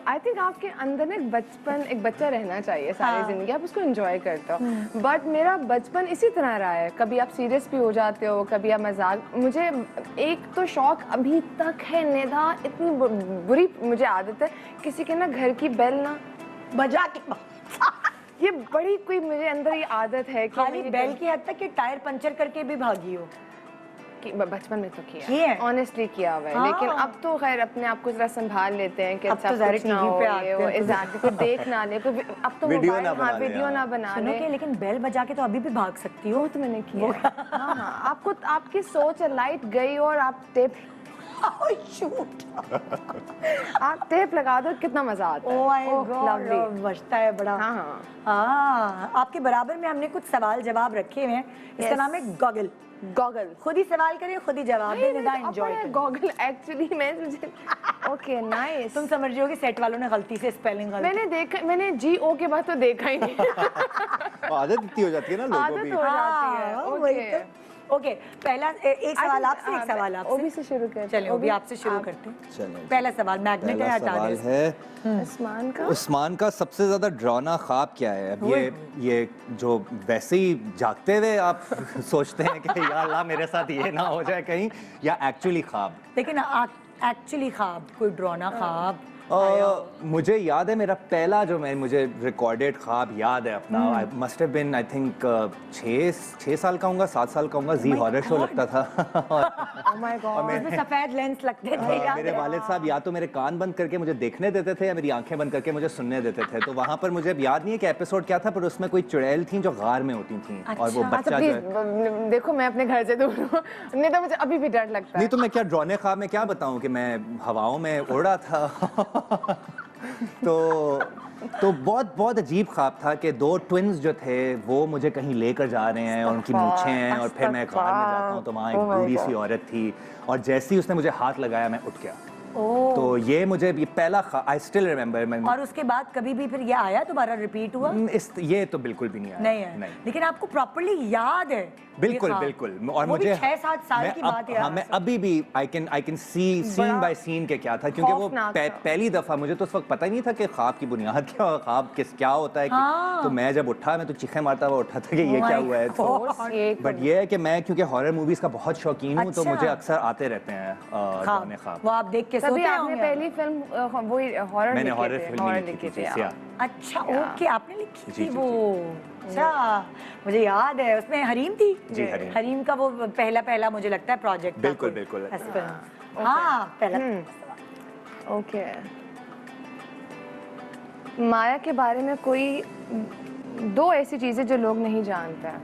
आई थिंक आपके अंदर ना एक बचपन, एक बच्चा रहना चाहिए सारी हाँ। जिंदगी, आप उसको एंजॉय करते हो। बट मेरा बचपन इसी तरह रहा है, कभी आप सीरियस भी हो जाते हो, कभी आप मजाक। मुझे एक तो शौक अभी तक है, निधा इतनी बुरी मुझे आदत है, किसी के ना घर की बेल ना बजा के ये बड़ी कोई मुझे अंदर ये आदत है कि खाली बैल की हद तक कि टायर पंचर करके भी भागी हो। बचपन में तो किया किया है? ऑनेस्टली किया हुआ है। हाँ। लेकिन अब तो खैर अपने आप को जरा संभाल लेते हैं कि अब अच्छा तो ज़रा कुछ ना TV हो, पे ये आते वो हैं। एग्जैक्टली को देख ना ले, कोई अब तो वीडियो मोबाइल, ना बना हाँ ले, वीडियो हाँ। ना बना सुनो ले। कि लेकिन बेल बजा के तो अभी भी भाग सकती हो। वो तो मैंने किया है। हाँ हाँ, आपको आपकी सोच है, लाइट गई और आप टेप शूट आप टेप लगा दो, कितना मजा आता है। Oh my lovely. गॉड, बचता है बड़ा। हाँ हाँ, हाँ, आपके बराबर में हमने कुछ सवाल जवाब रखे हुए हैं। इसका Yes. नाम है गॉगल। गॉगल। खुद ही सवाल करिए, खुद ही जवाब दें, निदा एंजॉय करें। गॉगल एक्चुअली मैं मुझे ओके नाइस। तुम समझ रही हो कि सेट वालों ने गलती से स्पेलिंग गलत। मैंने देखा, मैंने GO के बाद तो देखा ही नहीं। आदत इतनी हो जाती है ना लोगों आदत की। हो जाती है। हाँ, वही ओके। तो। ओके, पहला एक सवाल आपसे, एक सवाल आपसे। ओबी से शुरू करते हैं। चलिए ओबी ओबी, आपसे शुरू आप- करते हैं। चलें। पहला सवाल मैग्नेट है, पहला हटा सवाल दे। है, उस्मान का उस्मान का सबसे ज्यादा डरावना ख्वाब क्या है? अब ये जो वैसे ही जागते हुए आप सोचते हैं कि या अल्लाह मेरे साथ ये ना हो जाए कहीं, या एक्चुअली ख्वाब? लेकिन एक्चुअली ख्वाब, कोई डरावना ख्वाब। मुझे याद है मेरा पहला जो मुझे रिकॉर्डेड ख्वाब याद है अपना, I must have been I think 6 साल का होऊंगा, 7 साल का होऊंगा। जी हॉरर शो लगता था। Oh my God. इसमें सफेद लेंस लगते थे। हाँ, याद मेरे है? वालिद साहब या तो मेरे कान बंद करके मुझे देखने देते थे या मेरी आंखें बंद करके मुझे सुनने देते थे। तो वहाँ पर मुझे अब याद नहीं है कि एपिसोड क्या था, पर उसमें कोई चुड़ैल थी जो गार में होती थी और वो अच्छा, बच्चा अच्छा जो है। प्लीज देखो, मैं अपने घर से दूर हूँ, नहीं तो मुझे अभी भी डर लगता है। नहीं तो मैं क्या डरावने ख्वाब में क्या बताऊं कि मैं हवाओं में उड़ रहा था। तो बहुत अजीब ख्वाब था कि 2 ट्विन्स जो थे वो मुझे कहीं लेकर जा रहे हैं और उनकी मूछें हैं, और फिर मैं गार में जाता हूँ तो वहाँ एक Oh my Burhi C God. औरत थी, और जैसे ही उसने मुझे हाथ लगाया मैं उठ गया। ओह। तो ये मुझे ये पहला आई स्टिल रिमेम्बर। मैं और उसके बाद कभी भी फिर ये आया, दोबारा रिपीट हुआ? ये तो बिल्कुल भी नहीं आया। नहीं है। लेकिन आपको प्रॉपर्ली याद है? बिल्कुल ये ख्वाब? बिल्कुल। और वो भी मुझे 6-7 साल की बात है। हाँ, मैं अभी भी I can see scene by scene के क्या था, क्योंकि वो खौफनाक था। पहली दफा मुझे तो उस वक्त पता ही नहीं था कि ख्वाब की बुनियाद क्या, ख्वाब क्या होता है। हाँ। तो मैं जब उठा, मैं तो चीखें मारता हुआ उठा था कि ये Oh क्या my हुआ है। तो God. बट ये है कि मैं क्योंकि हॉरर मूवीज का बहुत शौकीन हूँ, तो अच्छा। मुझे अक्सर आते रहते हैं डरावने ख्वाब। वो आप देख के तभी सोते आपने होंगे? पहली फिल्म वो हॉरर मैंने लिखे हॉरर थे, फिल्म हॉरर लिखी लिखे थी। थे आप। अच्छा, या। ओके, आपने लिखी जी, थी जी, वो। अच्छा, मुझे याद है उसमें हरीम थी। जी, हरीम। हरीम का वो पहला मुझे लगता है प्रोजेक्ट। बिल्कुल, बिल्कुल। हाँ, पहला। ओके। माया के बारे में कोई 2 ऐसी चीजें जो लोग नहीं जानते हैं।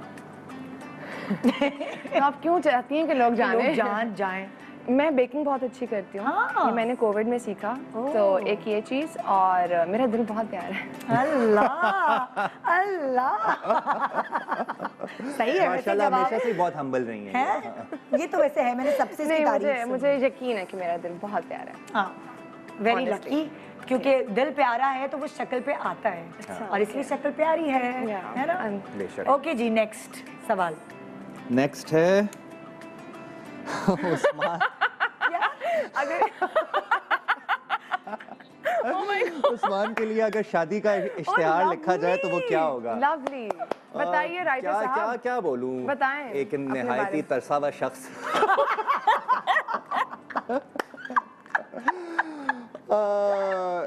तो आप क्यों चाहती हैं कि लोग जाने? लोग जान जाएं। मैं बेकिंग बहुत अच्छी करती हूँ। हाँ। ये मैंने कोविड में सीखा। ओह। तो एक ये चीज़, और मेरा दिल बहुत प्यारा है। अल्लाह अल्लाह। सही है वैसे माशाल्लाह जवाब हमेशा से ही बहुत हम्बल रही हैं। है। ये तो वैसे है, मैंने सबसे इसकी नहीं, तारीफ सुनी। मुझे यकीन है कि मेरा दिल बहुत प्यारा है। हाँ, वेरी Honestly. लकी, क्योंकि दिल प्यारा है तो वो शक्ल पे आता है, और इसलिए शक्ल प्यारी है ना? बेशक। ओके जी, नेक्स्ट सवाल। नेक्स्ट है उस्मान। अगर उस्मान के लिए अगर शादी का इश्तिहार लिखा जाए तो वो क्या होगा? लवली, बताइए राइटर क्या क्या साहब। क्या बोलूं? बताएं एक अपने निहायती बारे में। तरसा हुआ शख्स।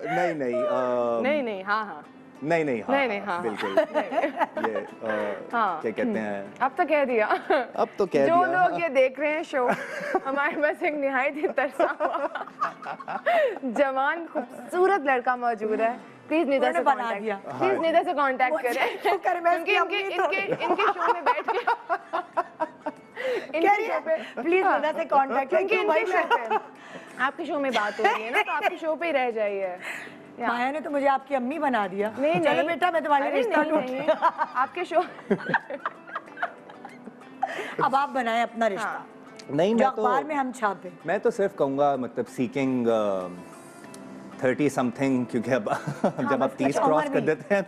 नहीं नहीं नहीं नहीं, हाँ हाँ, नहीं नहीं हाँ नहीं, नहीं, हाँ, बिल्कुल ये हाँ। क्या कहते हैं, अब तो कह दिया। अब तो कह जो दिया। लोग ये देख रहे हैं शो, हमारे पास एक निहायत ही तरसा हुआ जवान खूबसूरत लड़का मौजूद है। प्लीज निदा से उन्होंने बना कांटेक्ट, दिया। प्लीज निदा से कांटेक्ट करें। कर मैं इनके इसकी इनके अपनी इनके इनके शो में बैठ के कह रही है, प्लीज हाँ। निदा से कांटेक्ट करें। क्योंकि क्यों भाई, इनके शो पे आपके शो में बात हो रही है ना, तो आपके शो पे ही रह जाइए। या। माया ने तो मुझे आपकी अम्मी बना दिया। नहीं चलो नहीं बेटा, मैं तुम्हारे अरे रिश्ता नहीं, लूट। नहीं, आपके शो अब आप बनाएं अपना रिश्ता, हाँ। नहीं जो मैं तो अखबार में हम छापे। मैं तो सिर्फ कहूँगा मतलब सीकिंग 30 समथिंग, क्योंकि अब जब आप 30 उम्र क्रॉस कर भी। देते हैं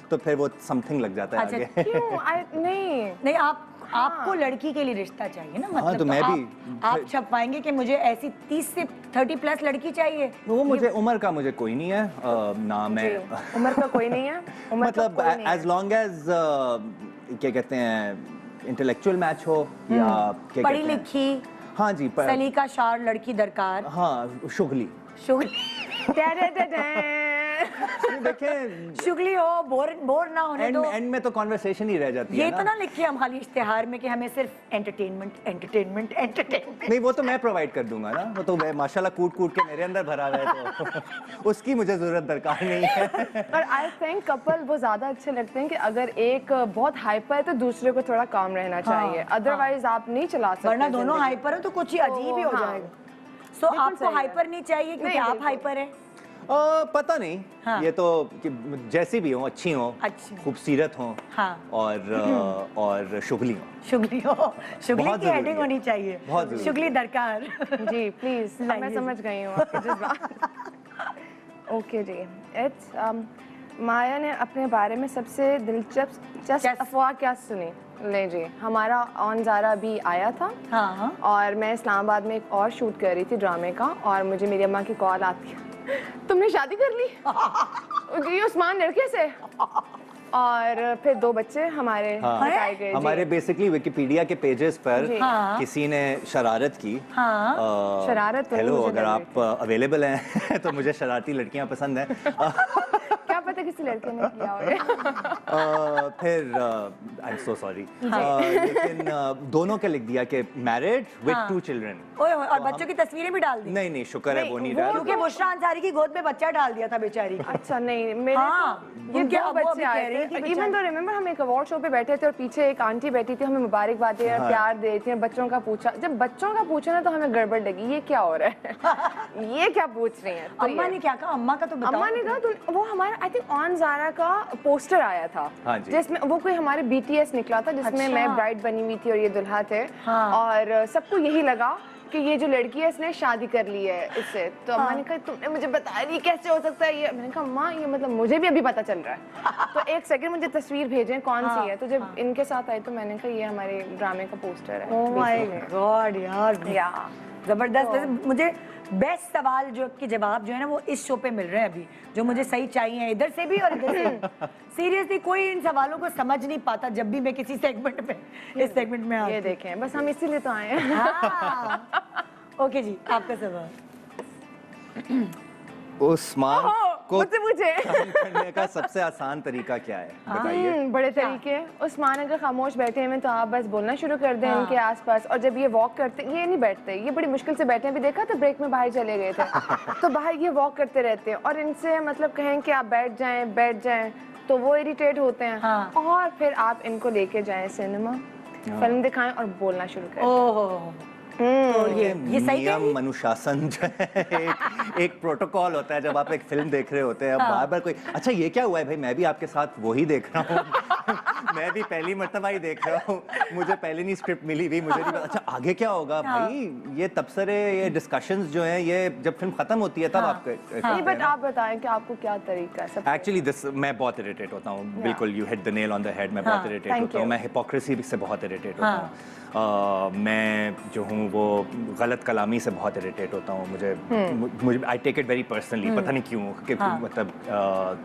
तो फिर वो समथिंग लग जाता है अच्छा, आगे। क्यों नहीं नहीं, आप आपको लड़की के लिए रिश्ता चाहिए ना, मतलब तो मैं भी आप छपाएंगे कि मुझे ऐसी 30 से 30 प्लस लड़की चाहिए। वो मुझे उम्र का मुझे कोई नहीं है, ना मैं उम्र का कोई नहीं है, उम्र का मतलब कोई नहीं है। एज लॉन्ग एज क्या कहते हैं इंटेलेक्चुअल मैच हो या क्या पढ़ी कहते हैं, लिखी हाँ जी सलीका शार लड़की दरकार। हाँ शुगली देखें शुगली हो, बोर ना होने दो। एंड में तो कॉन्वर्सेशन ही रह जाती ये है तो ना लिखिए हम खाली इश्तिहार में कि हमें सिर्फ एंटरटेनमेंट नहीं वो तो मैं प्रोवाइड कर दूंगा ना, वो तो मैं माशाल्लाह कूट के मेरे अंदर भरा हुआ है तो उसकी मुझे जरूरत दरकार नहीं है। और आई थिंक कपल वो ज्यादा अच्छे लगते हैं कि अगर एक बहुत हाइपर है तो दूसरे को थोड़ा काम रहना चाहिए, अदरवाइज आप नहीं चला सकते। वरना दोनों जिंदगी। हाइपर हो तो कुछ ही अजीब ही हो हाँ। जाएगा। सो बिल्कुल आपको सही है। हाइपर नहीं चाहिए क्योंकि नहीं, आप बिल्कुल। हाइपर है। पता नहीं हाँ। ये तो कि जैसी भी हो, अच्छी हो, अच्छी। खूबसूरत हो, हाँ। और शुगली हो। शुगली हो, शुगली बहुत की जरूरी हेडिंग है। होनी चाहिए, बहुत जरूरी शुगली दरकार। जी प्लीज, मैं लाइए समझ गई हूँ आपकी जज्बात। ओके जी, इट्स माया ने अपने बारे में सबसे दिलचस्प अफवाह क्या सुनी? ले जी, हमारा ऑन ज़ारा भी आया था हाँ। और मैं इस्लामाबाद में एक और शूट कर रही थी ड्रामे का, और मुझे मेरी अम्मा की कॉल आती है, तुमने शादी कर ली? जी उस्मान लड़के से। और फिर 2 बच्चे हमारे बताए गए। हमारे बेसिकली विकिपीडिया के पेजेस पर जी। हाँ। किसी ने शरारत की। हाँ। शरारत तो नहीं, हेलो, मुझे अगर लग आप अवेलेबल हैं तो मुझे शरारती लड़कियां पसंद हैं। क्या पता किसी लड़के ने किया हो। फिर आई एम सो सॉरी, लेकिन दोनों के लिख दिया कि मैरिड विद 2 चिल्ड्रन। ओए और बच्चों की तस्वीरें भी डाल दी। नहीं शुक्र है वो नहीं डाल। क्योंकि बुशरा अंसारी की गोद में बच्चा डाल दिया था बेचारी। अच्छा नहीं, मेरे हाँ, ये उनके 2 अबू अभी बच्चे कह आए रही थी थे। इवन तो रिमेम्बर हम एक अवार्ड शो पे बैठे थे और पीछे एक आंटी बैठी थी, हमें मुबारकबाद प्यार दे रही थी, बच्चों का पूछा। जब बच्चों का पूछा ना तो हमें गड़बड़ लगी, ये क्या हो रहा है। ये क्या पूछ रही हैं? अम्मा ने क्या कहा? अम्मा का तो बताओ। अम्मा ने कहा तो वो हमारा आई थिंक ऑन ज़ारा का पोस्टर आया था, हाँ जी। जिसमें वो कोई हमारे BTS निकला था, जिसमें अच्छा। मैं ब्राइड बनी हुई थी और ये दुल्हा थे। हाँ। और सबको यही लगा कि ये जो लड़की है इसने शादी कर ली है इससे। तो अम्मा ने कहा तुमने मुझे बताया नहीं, कैसे हो सकता है ये? मैंने कहा अम्मा ये मतलब मुझे भी अभी पता चल रहा है। तो एक सेकंड मुझे तस्वीर भेजें कौन सी है। तो जब इनके साथ आई तो मैंने कहा ये हमारे ड्रामे का पोस्टर है। ओह माय गॉड यार, या जबरदस्त। वैसे मुझे बेस्ट सवाल जो के जवाब जो है ना वो इस शो पे मिल रहे हैं अभी, जो मुझे सही चाहिए इधर से भी और इधर से। सीरियसली कोई इन सवालों को समझ नहीं पाता जब भी मैं किसी सेगमेंट में इस सेगमेंट में आती ये हूँ। देखें, बस हम इसीलिए तो आए हैं। हाँ। ओके जी, आपका सवाल। उस्मान को मुझसे पूछे। काम करने का सबसे आसान तरीका क्या है, बताइए। बड़े तरीके। उस्मान अगर खामोश बैठे हैं तो आप बस बोलना शुरू कर दें इनके आसपास, और जब ये वॉक करते, ये नहीं बैठते, ये बड़ी मुश्किल से बैठे हैं। अभी देखा तो ब्रेक में बाहर चले गए थे। तो बाहर ये वॉक करते रहते हैं और इनसे मतलब कहें कि आप बैठ जाएं तो वो इरिटेट होते हैं। हाँ। और फिर आप इनको लेके जाएं सिनेमा, फिल्म दिखाएं और बोलना शुरू करें। ओह, तो ये सही है। नियम अनुशासन जो है एक प्रोटोकॉल होता है जब आप एक फिल्म देख रहे होते हैं। बार बार कोई अच्छा ये क्या हुआ है भाई, मैं भी आपके साथ वही देख रहा हूँ। मैं भी पहली मर्तबा ही देख रहा हूँ, मुझे पहले नहीं स्क्रिप्ट मिली हुई, मुझे नहीं पता अच्छा आगे क्या होगा। भाई ये तबसरे, ये डिस्कशंस जो हैं ये जब फिल्म खत्म होती है तब आप नहीं, बट आप बताएं कि आपको क्या तरीका है सबसे? एक्चुअली दिस मैं बहुत इरिटेट होता हूँ। बिल्कुल you hit the nail on the head. मैं बहुत इरिटेट thank होता हूँ, you. मैं हिपोक्रेसी से बहुत इरिटेट होता हूँ। मैं जो हूँ वो गलत कलामी से बहुत इरिटेट होता हूँ। मुझे I take it very personally, पता नहीं क्यों कि मतलब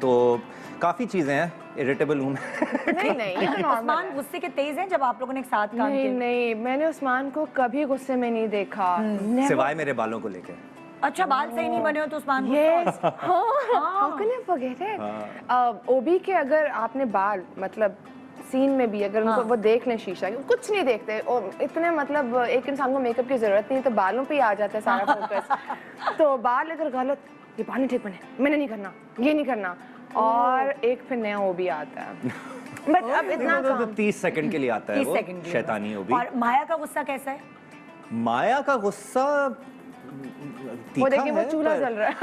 तो काफ़ी चीज़ें हैं, इरिटेबल हूँ मैं। नहीं उस्मान गुस्से के तेज हैं जब आप लोगों ने एक साथ काम किया? नहीं, मैंने उस्मान को कभी गुस्से में नहीं देखा। Never. सिवाय मेरे बालों को लेकर। अच्छा, बाल सही नहीं बने हो तो Usman Yes. How can I forget it? ओबी के अगर आपने बाल मतलब सीन में भी अगर उनको वो देख लें शीशा, कुछ नहीं देखते और इतने मतलब एक इंसान को मेकअप की जरूरत नहीं, तो बालों पे ही आ जाता है सारा फोकस। तो बाल अगर गलत, ये बाल नहीं ठीक बने, मैंने नहीं करना, ये नहीं करना, और एक फिर नया ओबी आता है। बट अब इतना तो 30 सेकंड के लिए आता है 30 वो सेकंड के लिए। शैतानी वो भी। और माया का गुस्सा कैसा है? माया का गुस्सा वो देखिए वो चूल्हा जल रहा है।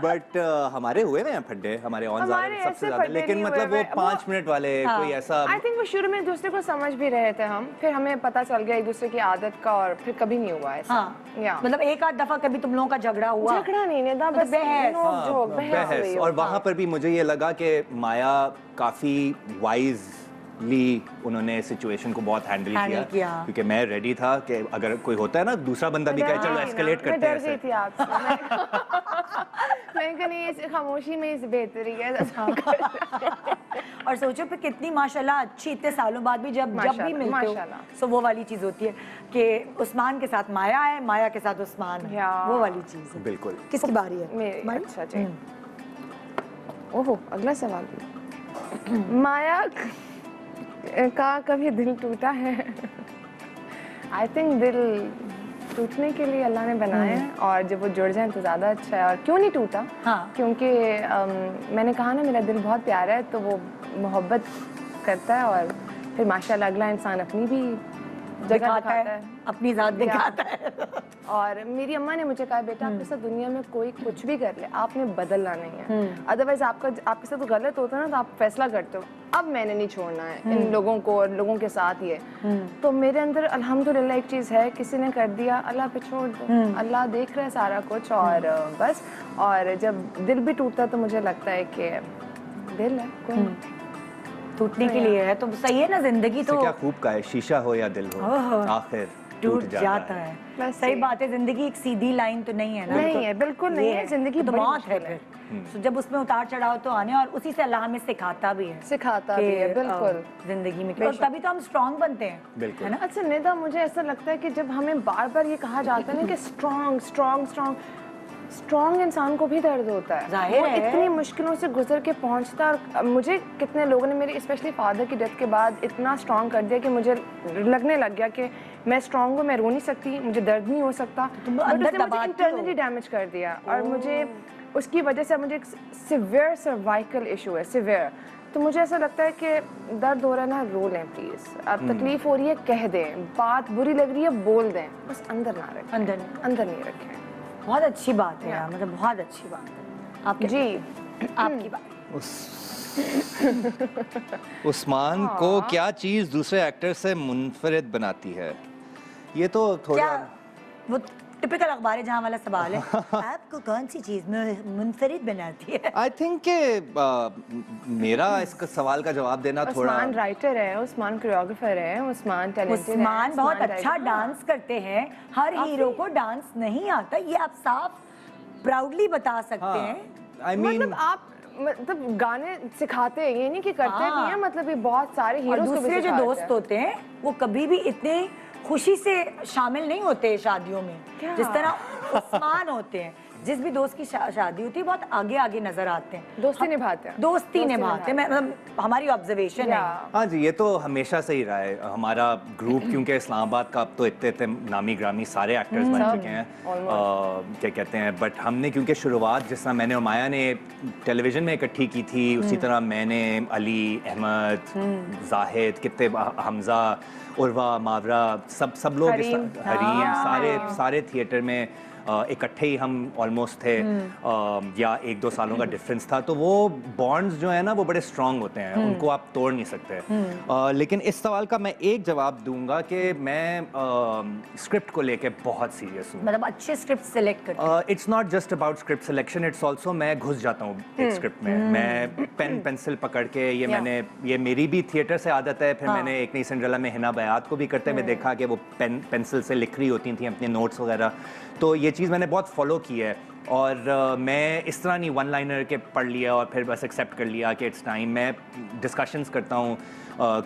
बट हमारे हुए हैं फड्डे, हमारे ऑन हमारे सबसे ऐसे ज्यादा, फड्डे लेकिन नहीं मतलब हुए वो हैं। 5 मिनट वाले कोई ऐसा। आई थिंक वो शुरू में एक दूसरे को समझ भी रहे थे हम, फिर हमें पता चल गया एक दूसरे की आदत का, और फिर कभी नहीं हुआ ऐसा। हाँ, मतलब एक आध दफा कभी तुम लोगों का झगड़ा हुआ? झगड़ा नहीं नेदा, बस बहस। नोक-झोंक, बहस हुई। और वहाँ पर भी मुझे ये लगा कि माया काफी वाइज ली उन्होंने सिचुएशन को बहुत हैंडल Handle किया। क्योंकि मैं रेडी था कि अगर कोई होता है ना दूसरा बंदा भी कहे चलो एस्केलेट करते हैं मैं डर गई ऐसे। थी आपसे मैं नहीं इस खामोशी में इस बेहतरी है और सोचो फिर कितनी माशाल्लाह अच्छी इतने सालों बाद भी जब भी माशाल्लाह, मिलते हो माशाल्लाह। सो वो वाली चीज होती है कि उस्मान के साथ माया है, माया के साथ उस्मान है, या। वो वाली चीज है। बिल्कुल। किसकी बारी है? मेरी तुम्हारी? अच्छा जी ओहो अगला सवाल माया का कभी दिल टूटा है आई थिंक दिल टूटने के लिए अल्लाह ने बनाया है और जब वो जुड़ जाए तो ज़्यादा अच्छा है और क्यों नहीं टूटा हाँ। क्योंकि मैंने कहा ना मेरा दिल बहुत प्यारा है तो वो मोहब्बत करता है और फिर माशाल्लाह अगला इंसान अपनी भी जगह दिखाता है, अपनी जात दिखाता है। और मेरी अम्मा ने मुझे कहा बेटा आपके साथ दुनिया में कोई कुछ भी कर ले आपने बदलना नहीं है अदरवाइज आपके साथ गलत होता है ना तो आप फैसला करते हो अब मैंने नहीं छोड़ना है इन लोगों को और लोगों के साथ ये तो मेरे अंदर अल्हम्दुलिल्लाह एक चीज़ है किसी ने कर दिया अल्लाह पे छोड़ दो अल्लाह देख रहा है सारा कुछ और बस और जब दिल भी टूटता तो मुझे लगता है कि दिल है कोई टूटने के लिए है तो सही है ना जिंदगी तो क्या खूब का है शीशा हो या दिल हो आखिर टूट जाता है। बस सही यही। बात है, जिंदगी एक सीधी लाइन तो नहीं है ना। नहीं है, बिल्कुल नहीं ये है, जिंदगी तो बड़ी मौत है मुश्किल है। फिर। तो जब उसमें उतार चढ़ाव तो आने और उसी से अल्लाह हमें सिखाता भी है सिखाता कि, भी है बिल्कुल जिंदगी में और तभी तो हम स्ट्रांग बनते हैं बिल्कुल। है ना। अच्छा निदा मुझे ऐसा लगता है कि जब हमें बार बार ये कहा जाता है ना कि स्ट्रॉन्ग स्ट्रॉन्ग स्ट्रॉन्ग स्ट्रॉन्ग इंसान को भी दर्द होता है जाहिर वो है। इतनी मुश्किलों से गुजर के पहुंचता है और मुझे कितने लोगों ने मेरे स्पेशली फादर की डेथ के बाद इतना स्ट्रॉन्ग कर दिया कि मुझे लगने लग गया कि मैं स्ट्रॉन्ग हूँ मैं रो नहीं सकती मुझे दर्द नहीं हो सकता तुम But अंदर उसने मुझे दबाती इंटरनली हो। डैमेज कर दिया और मुझे उसकी वजह से मुझे एक सिवियर सर्वाइकल इशू है सिवियर तो मुझे ऐसा लगता है कि दर्द हो रहा है ना रो लें प्लीज़ अब तकलीफ हो रही है कह दें बात बुरी लग रही है बोल दें बस अंदर ना रखें अंदर नहीं रखें बहुत अच्छी बात है यार, मतलब बहुत अच्छी बात है आपकी जी आपकी बात। उस्मान को क्या चीज दूसरे एक्टर से मुनफरिद बनाती है ये तो थोड़ा क्या वो टिपिकल अखबार जहाँ वाला सवाल है आपको कौन सी चीज मुनफरिद बनाती है? आई थिंक के मेरा इसका सवाल का जवाब देना थोड़ा उस्मान राइटर है उस्मान कोरियोग्राफर है उस्मान टैलेंटेड है उस्मान बहुत उस्मान अच्छा डायरेक्टर- डांस करते हैं हर हीरो को डांस नहीं आता ये आप साफ प्राउडली बता सकते हैं। आई मीन मतलब आप मतलब गाने सिखाते हैं ये नहीं कि करते हाँ। भी हैं मतलब ये बहुत सारे और हीरोज को भी दूसरे जो सिखाते दोस्त हैं। होते हैं वो कभी भी इतने खुशी से शामिल नहीं होते शादियों में क्या? जिस तरह उस्मान होते हैं। जिस भी दोस्त की शादी होती है बहुत आगे आगे नजर आते हैं दोस्ती निभाते हैं दोस्ती निभाते हैं मतलब हमारी ऑब्जर्वेशन है। हाँ जी ये तो हमेशा से ही रहा है हमारा ग्रुप क्योंकि इस्लामाबाद का अब तो इतने नामी ग्रामी सारे एक्टर्स बन चुके हैं क्या कहते हैं बट हमने क्योंकि शुरुआत जिस तरह मैंने और माया ने टेलीविजन में इकट्ठी की थी उसी तरह मैंने अली अहमद जाहिद कितने हमजा उर्वा मावरा सब लोग हरीम। हरीम हाँ। सारे थिएटर में इकट्ठे ही हम ऑलमोस्ट थे या 1-2 सालों का डिफरेंस था तो वो बॉन्ड्स जो है ना वो बड़े स्ट्रांग होते हैं उनको आप तोड़ नहीं सकते लेकिन इस सवाल का मैं एक जवाब दूंगा कि मैं स्क्रिप्ट को लेके बहुत सीरियस हूँ मतलब अच्छे स्क्रिप्ट सिलेक्ट करते it's not just about script selection it's also मैं घुस जाता हूँ एक स्क्रिप्ट में मैं पेन पेंसिल पकड़ के ये मेरी भी थिएटर से आदत है फिर मैंने एक नई सिंड्रेला में हिना बयात को भी करते हुए देखा कि वो पेंसिल से लिख रही होती थी अपने नोट्स वगैरह तो ये चीज़ मैंने बहुत फॉलो की है और मैं इस तरह नहीं वन लाइनर के पढ़ लिया और फिर बस एक्सेप्ट कर लिया कि इट्स टाइम मैं डिस्कशंस करता हूँ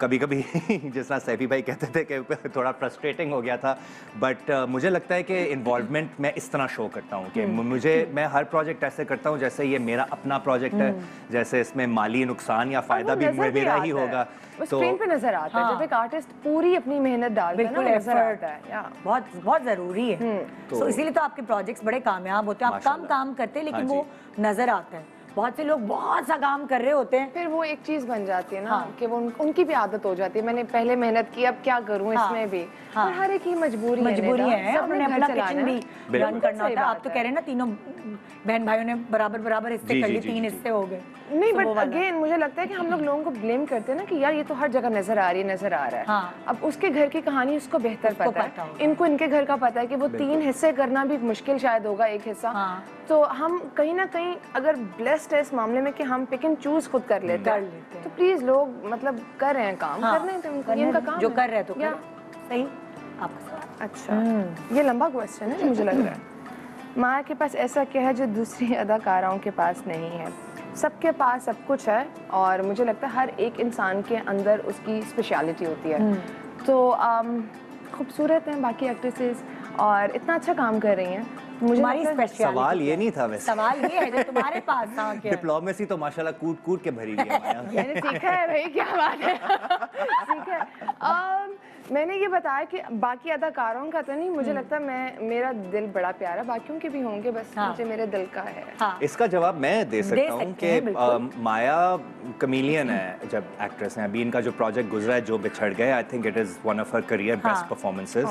कभी कभी जिस तरह सैफी भाई कहते थे कि थोड़ा फ्रस्ट्रेटिंग हो गया था बट मुझे लगता है कि इन्वॉल्वमेंट मैं इस तरह शो करता हूँ कि मैं हर प्रोजेक्ट ऐसे करता हूँ जैसे ये मेरा अपना प्रोजेक्ट है जैसे इसमें माली नुकसान या फ़ायदा भी मेरा ही होगा तो स्क्रीन पे नजर आता है जब एक आर्टिस्ट पूरी अपनी मेहनत डालता है बिल्कुल ना नजर एफर्ट आता है या बहुत बहुत जरूरी है तो इसीलिए तो आपके प्रोजेक्ट्स बड़े कामयाब होते हैं आप कम माशाल्लाह। काम करते हैं लेकिन हाँ वो नजर आता है बहुत से लोग बहुत सा काम कर रहे होते हैं फिर वो एक चीज बन जाती है ना हाँ। कि वो उनकी भी आदत हो जाती है मैंने पहले मेहनत की अब क्या करूं हाँ। इसमें भी हाँ। और हर एक की मजबूरी है अपने अपना किचन भी बिल्कुल। रन करना होता है आप तो कह रहे हैं ना तीनों बहन भाइयों ने बराबर बराबर हिस्से जी, कर जी, लिए जी, 3 जी। हिस्से हो गए नहीं तो वो बट वाला। अगेन मुझे लगता है कि हम लोग लोगों को ब्लेम करते हैं ना कि यार ये तो हर जगह नजर आ रही है नजर आ रहा है हाँ। अब उसके घर की कहानी उसको बेहतर उसको पता पता है होगा। इनको इनके घर का पता है कि वो 3 हिस्से करना भी मुश्किल शायद होगा एक हिस्सा हाँ। तो हम कहीं ना कहीं अगर ब्लेस ट्रस्ट है इस मामले में कि हम पिक एंड चूज खुद कर लेते कर हैं। लेते हैं। तो प्लीज लोग मतलब कर रहे हैं काम, हाँ, करने तो करने ये इनका दो। काम जो है। कर रहे हैं तो या- करो। सही आपका सवाल। अच्छा, ये लंबा क्वेश्चन है मुझे लग रहा है। माया के पास ऐसा क्या है जो दूसरी अदाकाराओं के पास नहीं है? सबके पास सब कुछ है और मुझे लगता है हर एक इंसान के अंदर उसकी स्पेशलिटी होती है। तो खूबसूरत हैं बाकी एक्ट्रेसेस और इतना अच्छा काम कर रही हैं। मुझे तुम्हारी लगता है- स्पेशलिटी सवाल ये नहीं था वैसे। सवाल ये है जो तुम्हारे पास था क्या है? डिप्लोमेसी तो माशाल्लाह कूट कूट के भरी हुई है माया। मैंने सीखा है भाई, क्या बात है। सीखा है। मैंने ये बताया कि बाकी अदाकारों का तो नहीं, मुझे लगता है मेरा दिल बड़ा प्यारा, बाकियों के भी होंगे, बस हाँ। मुझे मेरे दिल का है। हाँ, इसका जवाब मैं दे सकता हूँ सकते हैं, कि बिल्कुल। माया कमीलियन है जब एक्ट्रेस हैं। अभी इनका जो प्रोजेक्ट गुजरा है जो बिछड़ गए, I think it is one of her career हाँ। Best performances.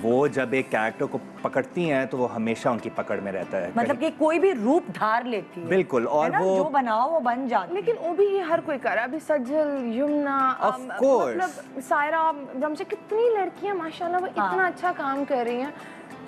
वो जब एक कैरेक्टर को पकड़ती हैं तो वो हमेशा उनकी पकड़ में रहता है। मतलब कि कोई भी रूप धार लेती है। बिल्कुल, और है ना? वो- जो बनाओ वो बन जाती है। लेकिन वो भी ये हर कोई कर रहा है। अभी सज्जल, यमुना, Of course. मतलब सायरा, रमशा, कितनी लड़कियां माशाल्लाह वो हाँ। इतना अच्छा काम कर रही हैं।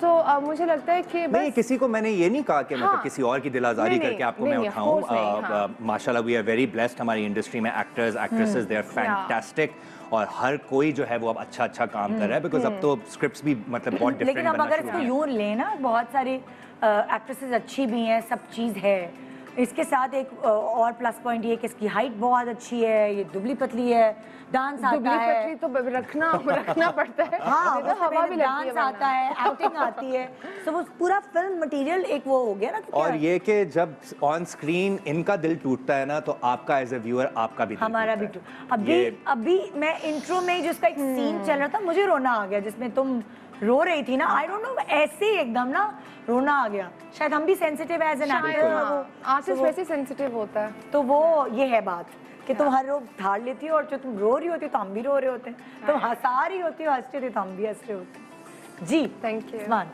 तो मुझे लगता है कि नहीं, बस किसी को मैंने ये नहीं कहा कि मतलब हाँ। किसी और की दिल आज़ारी नहीं, करके आपको नहीं, मैं नहीं, of उठाऊं। course नहीं, हाँ। माशाल्लाह वी आर वेरी ब्लेस्ड, हमारी इंडस्ट्री में actors actresses they are fantastic और हर कोई जो है वो अब अच्छा अच्छा काम कर रहा है बिकॉज अब तो स्क्रिप्ट्स भी मतलब बहुत लेकिन डिफरेंट अब बनना अगर शुरू इसको हुए हैं। यूं लें ना, बहुत सारी एक्ट्रेसेस अच्छी भी हैं, सब चीज़ है। इसके साथ एक और प्लस पॉइंट ये कि इसकी हाइट बहुत अच्छी है, ये दुबली पतली है, डांस आता दुबली है। पतली तो रखना पड़ता है। हाँ, नहीं तो हवा भी लगती है डांस आता है, एक्टिंग आती है, तो वो पूरा फिल्म मटेरियल एक वो हो गया ना कि और क्या? ये कि जब ऑन स्क्रीन इनका दिल टूटता है ना तो आपका एज ए व्यूअर आपका भी दिल हमारा भी टूटता है। अभी ये- अभी मैं इंट्रो में जिसका एक सीन चल रहा था, मुझे रोना आ गया जिसमें तुम रो रही थी ना। आई डोंट नो, ऐसे ही एकदम ना रोना आ गया। शायद हम भी sensitive as an actor, artist वैसे सेंसिटिव होता है। तो वो ये है बात कि तुम हर रोग धार लेती हो और जो तुम रो रही होती हो तो हम भी रो रहे होते हैं, तुम हंसा रही होती हो, हंस रही होती हो तो हम भी हंस रहे होते हैं। जी, Thank you. Usman.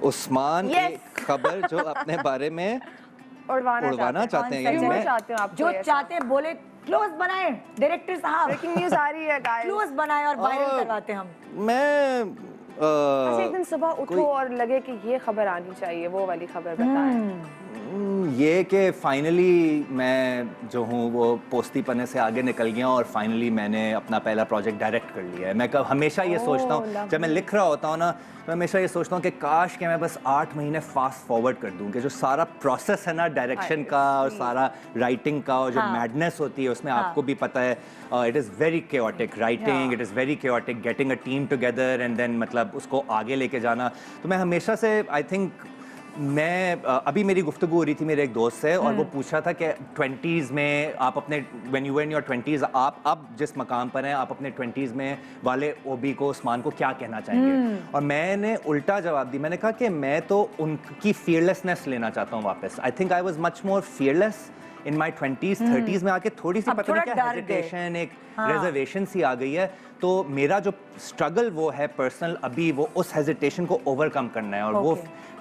Usman Yes. एक खबर जो अपने बारे में उड़वाना चाहते हैं कौन सा क्यों चैनल? चाहते हो आप जो चाहते हैं बोले, क्लोज बनाए डायरेक्टर साहब, ब्रेकिंग न्यूज आ रही है गाइस। क्लोज बनाए और वायरल करवाते हम। मैं अच्छा, एक दिन सुबह उठो और लगे कि ये खबर आनी चाहिए, वो वाली खबर बताएं। ये कि फाइनली मैं जो हूँ वो पोस्ती पने से आगे निकल गया और फाइनली मैंने अपना पहला प्रोजेक्ट डायरेक्ट कर लिया है। मैं कब हमेशा ये सोचता हूँ जब मैं लिख रहा होता हूँ ना, मैं हमेशा ये सोचता हूँ कि काश कि मैं बस 8 महीने फास्ट फॉरवर्ड कर दूँ कि जो सारा प्रोसेस है ना डायरेक्शन का और सारा राइटिंग का और जो हाँ। मैडनेस होती है उसमें आपको भी पता है it is very chaotic writing, it is very chaotic getting a team together and then मतलब उसको आगे लेके जाना। तो मैं हमेशा से आई थिंक मैं अभी मेरी गुफ्तगू हो रही थी मेरे एक दोस्त से और वो पूछा था कि 20s में आप अपने when you were in your 20s आप अब जिस मकाम पर हैं आप अपने 20s में वाले ओबी को उस्मान को क्या कहना चाहेंगे? और मैंने उल्टा जवाब दी, मैंने कहा कि मैं तो उनकी फियरलेसनेस लेना चाहता हूँ वापस। I think I was much more fearless in my 20s 30s में आके थोड़ी सी अब पता नहीं थोड़ा क्या डर गए। हेजिटेशन एक हाँ। रिजर्वेशन सी आ गई है। तो मेरा जो स्ट्रगल वो है पर्सनल अभी वो उस हेजिटेशन को ओवरकम करना है और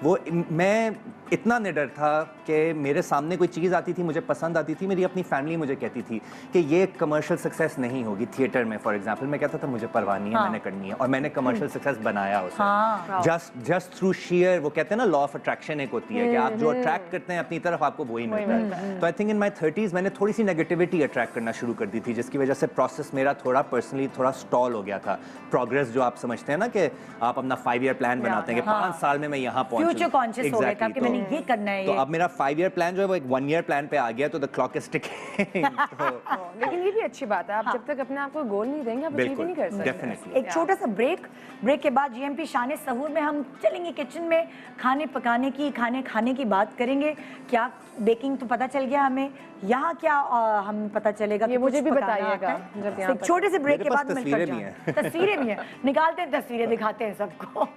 वो मैं इतना निडर था कि मेरे सामने कोई चीज़ आती थी मुझे पसंद आती थी, मेरी अपनी फैमिली मुझे कहती थी कि ये कमर्शियल सक्सेस नहीं होगी थिएटर में फॉर एग्जांपल। मैं कहता था मुझे परवाह नहीं है, मैंने करनी है और मैंने कमर्शियल सक्सेस बनाया उसे जस्ट थ्रू शेयर। वो कहते हैं ना लॉ ऑफ अट्रैक्शन एक होती है कि आप जो अट्रैक्ट करते हैं अपनी तरफ आपको वही मिलता है। तो I think in my 30s मैंने थोड़ी सी नेगेटिविटी अट्रैक्ट करना शुरू कर दी थी जिसकी वजह से प्रोसेस मेरा थोड़ा पर्सनली थोड़ा स्टॉल हो गया था। प्रोग्रेस जो आप समझते हैं ना कि आप अपना 5 ईयर प्लान बनाते हैं कि 5 साल में मैं यहाँ पहुंचूं, फ्यूचर कॉन्शियस हो गए थे कि मैंने ये करना है। तो अब मेरा 5 ईयर प्लान जो है वो एक 1 ईयर प्लान पे आ गया तो द क्लॉक इज टिकिंग। लेकिन ये भी अच्छी बात है, आप जब तक अपने आप को गोल नहीं देंगे आप अचीव नहीं कर सकते। डेफिनेटली। एक छोटा सा ब्रेक के बाद जीएमपी शान सहूर में हम चलेंगे किचन में, खाने पकाने की, खाने की बात करेंगे। क्या बेकिंग तो पता चल गया हमें, यहाँ क्या हम पता चलेगा ये कि मुझे कुछ भी पकाना बताइएगा आता है? जब यहाँ एक छोटे से ब्रेक मेरे के पास बाद मिलकर तस्वीरें भी जाएंगे। तस्वीरें भी हैं, निकालते हैं तस्वीरें, दिखाते हैं सबको।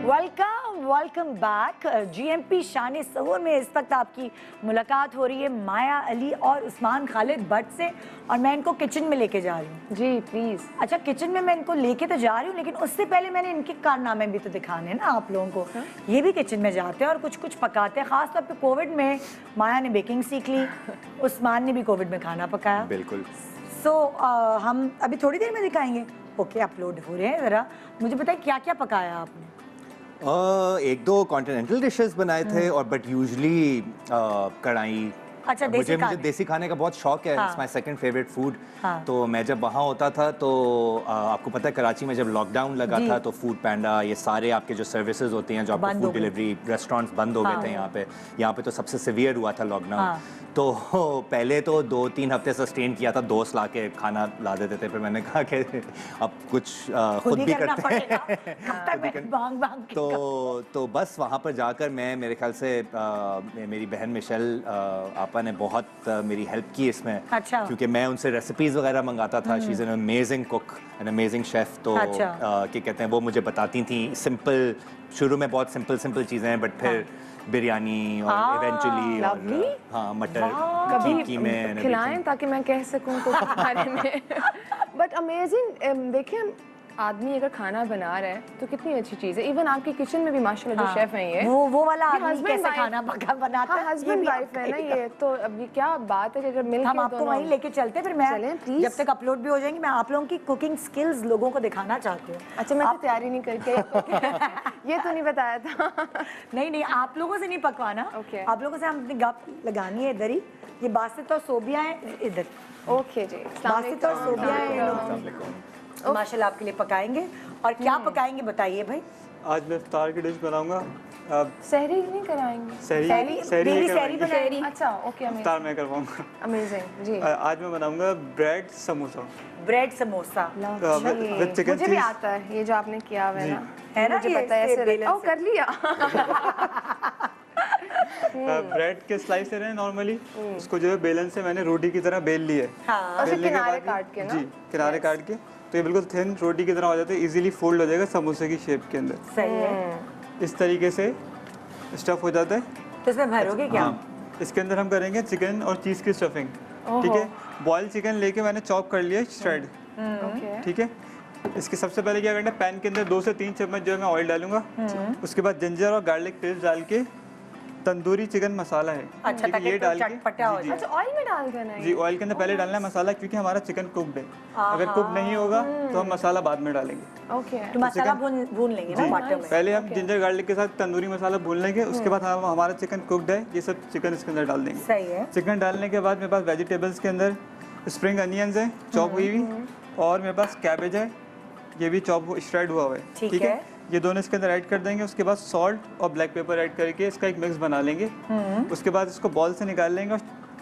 Welcome back. जीएमपी शान सहूर में इस वक्त आपकी मुलाकात हो रही है माया अली और उस्मान खालिद भट्ट से और मैं इनको किचन में लेके जा रही हूँ। जी प्लीज। अच्छा, किचन में मैं इनको लेके तो जा रही हूँ लेकिन उससे पहले मैंने इनके कारनामे भी तो दिखाने हैं ना आप लोगों को। ये भी किचन में जाते हैं और कुछ कुछ पकाते हैं। खासतौर पे कोविड में माया ने बेकिंग सीख ली, उस्मान ने भी कोविड में खाना पकाया। बिल्कुल। सो हम अभी थोड़ी देर में दिखाएंगे। ओके, अपलोड हो रहे हैं। ज़रा मुझे बताइए क्या क्या पकाया आपने? एक दो कॉन्टिनेंटल डिशेस बनाए थे और बट यूजुअली कढ़ाई। अच्छा, देसी मुझे खाने। देसी खाने का बहुत शौक है, हाँ। It's my second favourite food. हाँ। तो मैं जब वहाँ होता था तो आपको पता है कराची में जब लॉकडाउन लगा जी। था तो फूड पैंडा ये सारे आपके जो सर्विसेज होती हैं जो आपको बंद हो फूड गए। डिलीवरी रेस्टोरेंट्स बंद हो गए हाँ। थे यहाँ पे तो सबसे सिवियर हुआ था लॉकडाउन। हाँ। तो पहले तो 2-3 हफ्ते सस्टेन किया था, दोस्त ला के खाना ला देते थे, फिर मैंने कहा कि अब कुछ खुद भी करना करते हैं। पड़ेगा। कब तक मैं मांग के तो बस वहाँ पर जाकर मैं मेरे ख्याल से मेरी बहन मिशेल आपा ने बहुत मेरी हेल्प की इसमें। अच्छा। क्योंकि मैं उनसे रेसिपीज़ वगैरह मंगाता था। She is an amazing cook, an amazing chef. तो अच्छा। क्या कहते हैं वो मुझे बताती थी सिंपल, शुरू में बहुत सिंपल चीज़ें हैं बट फिर बिरयानी और इवेंचुअली lovely। और हाँ मटर कभी कीमे and खिलाएं everything। ताकि मैं कह सकूं कुछ बारे में। बट अमेजिंग, देखिए आदमी अगर खाना बना रहा है तो कितनी अच्छी चीज़ है। इवन आपके किचन में भी माशाल्लाह जो शेफ हैं ये वो वाला ये आदमी husband कैसे wife- खाना बनाता हाँ है, ये हस्बैंड भी वाइफ है ना आपका ही ये। तो अब ये क्या बात है कि अगर मिल हम के आपको दोनों वहीं लेके चलते हैं, फिर मैं चलें, please। जब तक अपलोड भी हो जाएंगी मैं आप लोगों की कुकिंग स्किल्स लोगों को दिखाना चाहती हूँ। अच्छा मैं तो तैयारी नहीं करके ये तो नहीं बताया था। नहीं आप लोगों से नहीं पकवाना, Okay। आप लोगों से हम अपनी गप लगानी है इधर ही। ये बासित और सोबिया है इधर, ओके जी। बासित और सोबिया है ये लोग माशाल्लाह आपके लिए पकाएंगे। और क्या पकाएंगे बताइए भाई। आज मैं इफ्तार की डिश बनाऊंगा। अब सहरी नहीं कराएंगे? सहरी डेली ये सहरी करवाएंगे। बनाएंगे। अच्छा ओके इफ्तार मैं करवाऊंगा। अमेजिंग जी। आज मैं बनाऊंगा bread samosa bread samosa with chicken मुझे भी चीज। आता है ये जो आपने किया हुआ है ना, है ना, मुझे ये पता है इससे ऐसे बेलन ओ से। कर लिया। ब्रेड के स्लाइस ले रहे हैं नॉर्मली, उसको जो है बेलन से मैंने रोटी की तरह बेल लिया है। हाँ। अच्छा, बेलने के किनारे बाद में- काट के ना? जी किनारे काट के, तो ये बिल्कुल थिन रोटी की तरह हो जाता है, इजीली फोल्ड हो जाएगा समोसे की शेप के अंदर। सही है। इस तरीके से स्टफ हो जाता है। तो इसमें भरोगे क्या? हाँ, इसके अंदर हम करेंगे चिकन और चीज़ की स्टफिंग। ठीक है, बॉयल चिकन लेके मैंने चॉप कर लिया श्रेड। ओके ठीक है, इसके सबसे पहले क्या करना है, पैन के अंदर 2 से 3 चम्मच जो है मैं ऑयल डालूंगा। उसके बाद जिंजर और गार्लिक पेस्ट डाल के तंदूरी चिकन मसाला है, अच्छा, ठीक है, ताकि ये तो डाल के चटपटा हो जी, अच्छा ऑयल में डाल देना है जी ऑयल के अंदर पहले डालना है मसाला, क्योंकि हमारा चिकन कुकड है। अगर कुक नहीं होगा तो हम मसाला बाद में डालेंगे। ओके तो मसाला भून लेंगे ना जी, वाटर में। पहले हम जिंजर गार्लिक के साथ तंदूरी मसाला भून लेंगे, उसके बाद हम हमारा चिकन कुकड है, ये सब चिकन इसके अंदर डाल देंगे। सही है। चिकन डालने के बाद मेरे पास वेजिटेबल्स के अंदर स्प्रिंग अनियंस है चॉप हुई हुई, और मेरे पास कैबेज है, ये भी चॉप श्रेड हुआ हुआ है। ठीक है। ये दोनों इसके अंदर ऐड कर देंगे। उसके बाद सॉल्ट और ब्लैक पेपर ऐड करके इसका एक मिक्स बना लेंगे। उसके बाद इसको बॉल से निकाल लेंगे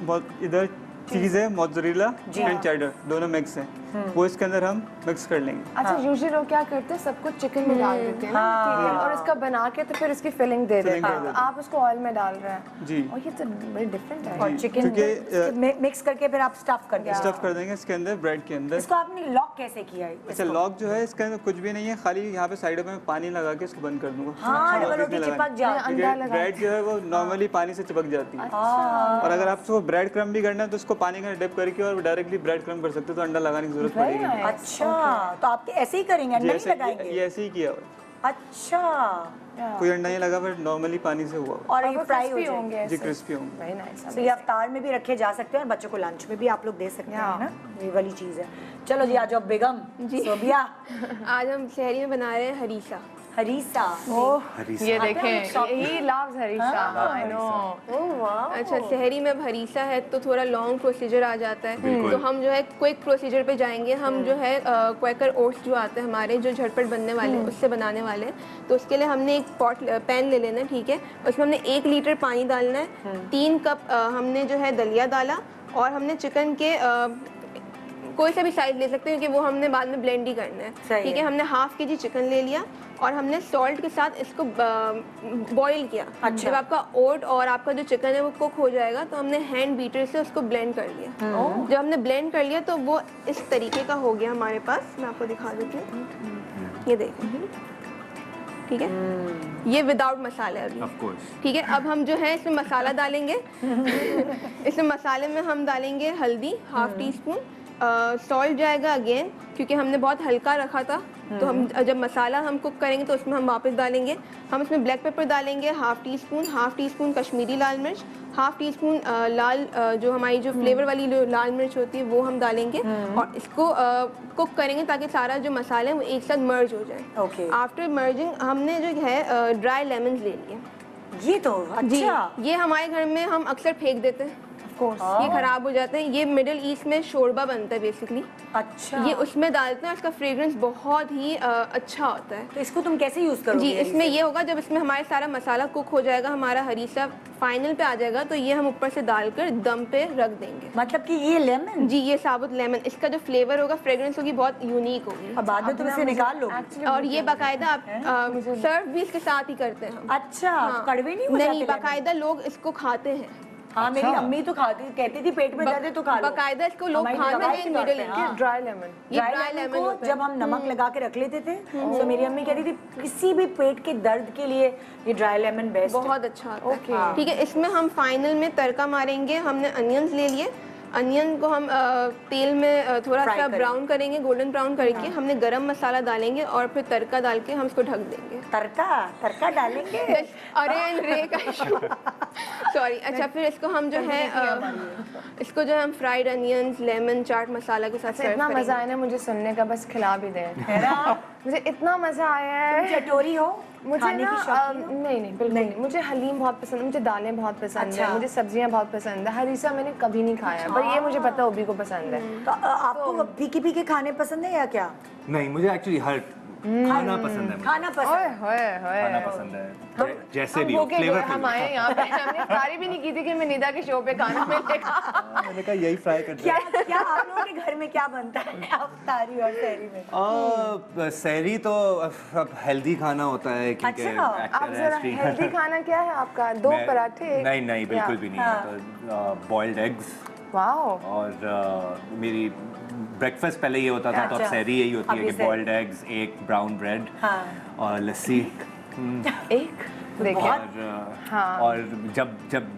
और इधर चीज़ है मोज़रेला एंड चेडर, दोनों मिक्स हैं, वो इसके अंदर हम मिक्स कर लेंगे। अच्छा यूजुअली लोग क्या करते हैं सब कुछ चिकन में डाल देते हैं ना मटेरियल, और इसका बना के तो फिर इसकी फिलिंग दे देते हैं। तो आप उसको ऑयल में डाल रहे हैं जी, और ये तो बड़ी डिफरेंट है। और चिकन क्योंकि, मिक्स करके फिर आप स्टफ कर देंगे। स्टफ कर देंगे इसके अंदर ब्रेड के अंदर। इसको आपने लॉक कैसे किया है? अच्छा, लॉक जो है इसके अंदर कुछ भी नहीं है, खाली यहाँ पे साइडों में पानी लगा के इसको बंद कर दूंगा। हाँ, लॉक डबल इसमें रोटी लगाना। चिपक जाए। अंडा लगा ब्रेड जो है वो नॉर्मली पानी से चिपक जाती है, और अगर आपको ब्रेड क्रम्ब भी करना है तो उसको पानी में डिप करके और डायरेक्टली ब्रेड क्रम्ब कर सकते हो, तो अंडा लगाने की जरूरत पड़ेगी नहीं। अच्छा, तो आप ऐसे ही करेंगे, अंडा नहीं लगाएंगे? ये ऐसे ही किया हुआ है। अच्छा, कोई अंडा नहीं लगा, पर नॉर्मली पानी से हुआ हुआ। और ये फ्राई हो जाएंगे। होंगे जी क्रिस्पी होंगे। Very nice. तो ये अवतार में भी रखे जा सकते हैं और बच्चों को लंच में भी आप लोग दे सकते हैं ना, ये वाली चीज़ है। चलो जी, आ जाओ बेगम सोबिया। आज हम शहरी में बना रहे हैं हरीसा। हरीसा। ये देखें, he loves harissa. I know. Oh वाह। अच्छा, शहरी में अब हरीसा है तो थोड़ा लॉन्ग प्रोसीजर आ जाता है, तो हम जो है क्विक प्रोसीजर पे जाएंगे। हम जो है क्वेकर ओट्स जो आते हैं हमारे, जो झटपट बनने वाले हैं, उससे बनाने वाले हैं। तो उसके लिए हमने एक पैन ले लेना है, ठीक है, उसमें हमने 1 लीटर पानी डालना है, 3 कप हमने जो है दलिया डाला, और हमने चिकन के कोई सा भी साइज ले सकते हैं क्योंकि वो हमने बाद में ब्लेंड ही करना है। ठीक है, हमने ½ kg चिकन ले लिया और हमने सॉल्ट के साथ इसको बॉईल किया। अच्छा। जब आपका ओट और आपका जो चिकन है वो कुक हो जाएगा तो हमने हैंड बीटर से उसको ब्लेंड कर लिया। जब हमने ब्लेंड कर लिया तो वो इस तरीके का हो गया हमारे पास। मैं आपको दिखा देती हूँ, ये देखें, ठीक है, ये विदाउट मसाला है अभी। ठीक है, अब हम जो है इसमें मसाला डालेंगे। इसमें मसाले में हम डालेंगे हल्दी ½ टीस्पून, सॉल्ट जाएगा अगेन, क्योंकि हमने बहुत हल्का रखा था। तो हम जब मसाला हम कुक करेंगे तो उसमें हम वापस डालेंगे। हम इसमें ब्लैक पेपर डालेंगे हाफ़ टी स्पून कश्मीरी लाल मिर्च, हाफ़ टी स्पून लाल जो हमारी जो फ्लेवर वाली जो लाल मिर्च होती है वो हम डालेंगे और इसको कुक करेंगे ताकि सारा जो मसाला है वो एक साथ मर्ज हो जाए। ओके। आफ्टर मर्जिंग हमने जो है ड्राई लेमन ले लिए। ये तो जी, अच्छा। ये हमारे घर में हम अक्सर फेंक देते हैं, ये खराब हो जाते हैं। ये मिडिल ईस्ट में शोरबा बनता है बेसिकली। अच्छा। ये उसमें डालते हैं, उसका फ्रेग्रेंस बहुत ही अच्छा होता है। तो इसको तुम कैसे यूज करोगे? जी, इसमें ये होगा जब इसमें हमारे सारा मसाला कुक हो जाएगा, हमारा हरीसा फाइनल पे आ जाएगा, तो ये हम ऊपर से डालकर दम पे रख देंगे। मतलब कि ये लेमन? जी, ये साबुत लेमन, इसका जो फ्लेवर होगा, फ्रेग्रेंस होगी, बहुत यूनिक होगी। अब बाद में तुम इसे निकाल लोगे? और ये बाकायदा आप सर्व भी इसके साथ ही करते हैं हम। अच्छा। हाँ। तो कड़वे नहीं हो जाते? नहीं, बाकायदा लोग इसको खाते हैं। हाँ, मेरी अम्मी तो खाती, कहती थी पेट में दर्द है तो खा लो। बाकायदा इसको लोग हमारी खाते दवाई हैं से मिडिल करते हैं, हाँ। ईस्ट। Dry lemon. ये ड्राई ड्राई लेमन लेमन को जब हम नमक लगा के रख लेते थे तो मेरी अम्मी कहती थी किसी भी पेट के दर्द के लिए ये ड्राई लेमन बेस्ट है। बहुत अच्छा होता है। ठीक है, इसमें हम फाइनल में तड़का मारेंगे। हमने अनियंस ले लिए, अनियन को हम तेल में थोड़ा Fry सा करेंगे। ब्राउन करेंगे, गोल्डन ब्राउन करके हमने गरम मसाला डालेंगे और फिर तड़का डाल के हम इसको ढक देंगे। तड़का डालेंगे? अरे रे का सॉरी। अच्छा, फिर इसको हम जो है इसको जो है हम fried onions, lemon, chaat masala के साथ सर्व इतना करेंगे। मजा आया ना मुझे सुनने का, बस खिला भी दें। मुझे इतना मजा आया है। चटोरी हो? मुझे खाने ना की शौकीन हो? नहीं बिल्कुल नहीं। मुझे हलीम बहुत पसंद है, मुझे दालें बहुत पसंद अच्छा। है, मुझे सब्जियां बहुत पसंद है। हरीसा मैंने कभी नहीं खाया, पर ये मुझे पता है ओबी को पसंद है। तो आपको फीके फीके खाने पसंद है या क्या? नहीं, मुझे एक्चुअली हर खाना पसंद है। खाना ओए पसंद? होए होए। खाना पसंद है, जैसे भी हम हो, भूखे फ्लेवर हम आए यहाँ पे, हमने तारी भी नहीं की थी कि मैं निदा के शो पे खाना मिलेगा। मैंने कहा यही फ्राई कर क्या क्या आप लोगों के घर में क्या बनता है अफ्तारी और सहरी में? सहरी तो अब हेल्दी खाना होता है क्योंकि अच्छा, आप एक्टर जरा है, street- हेल्दी खाना क्या है आपका? दो पराठे? नहीं नहीं, बिल्कुल भी नहीं। हाँ। तो बॉइल्ड एग्स वाओ। और मेरी ब्रेकफास्ट पहले ये होता था, तो अब अच्छा। सहरी यही होती अब है ये कि सहरी। बॉइल्ड एग्स, एक ब्राउन ब्रेड हाँ। और लस्सी। एक देखिए। हाँ। और जब जब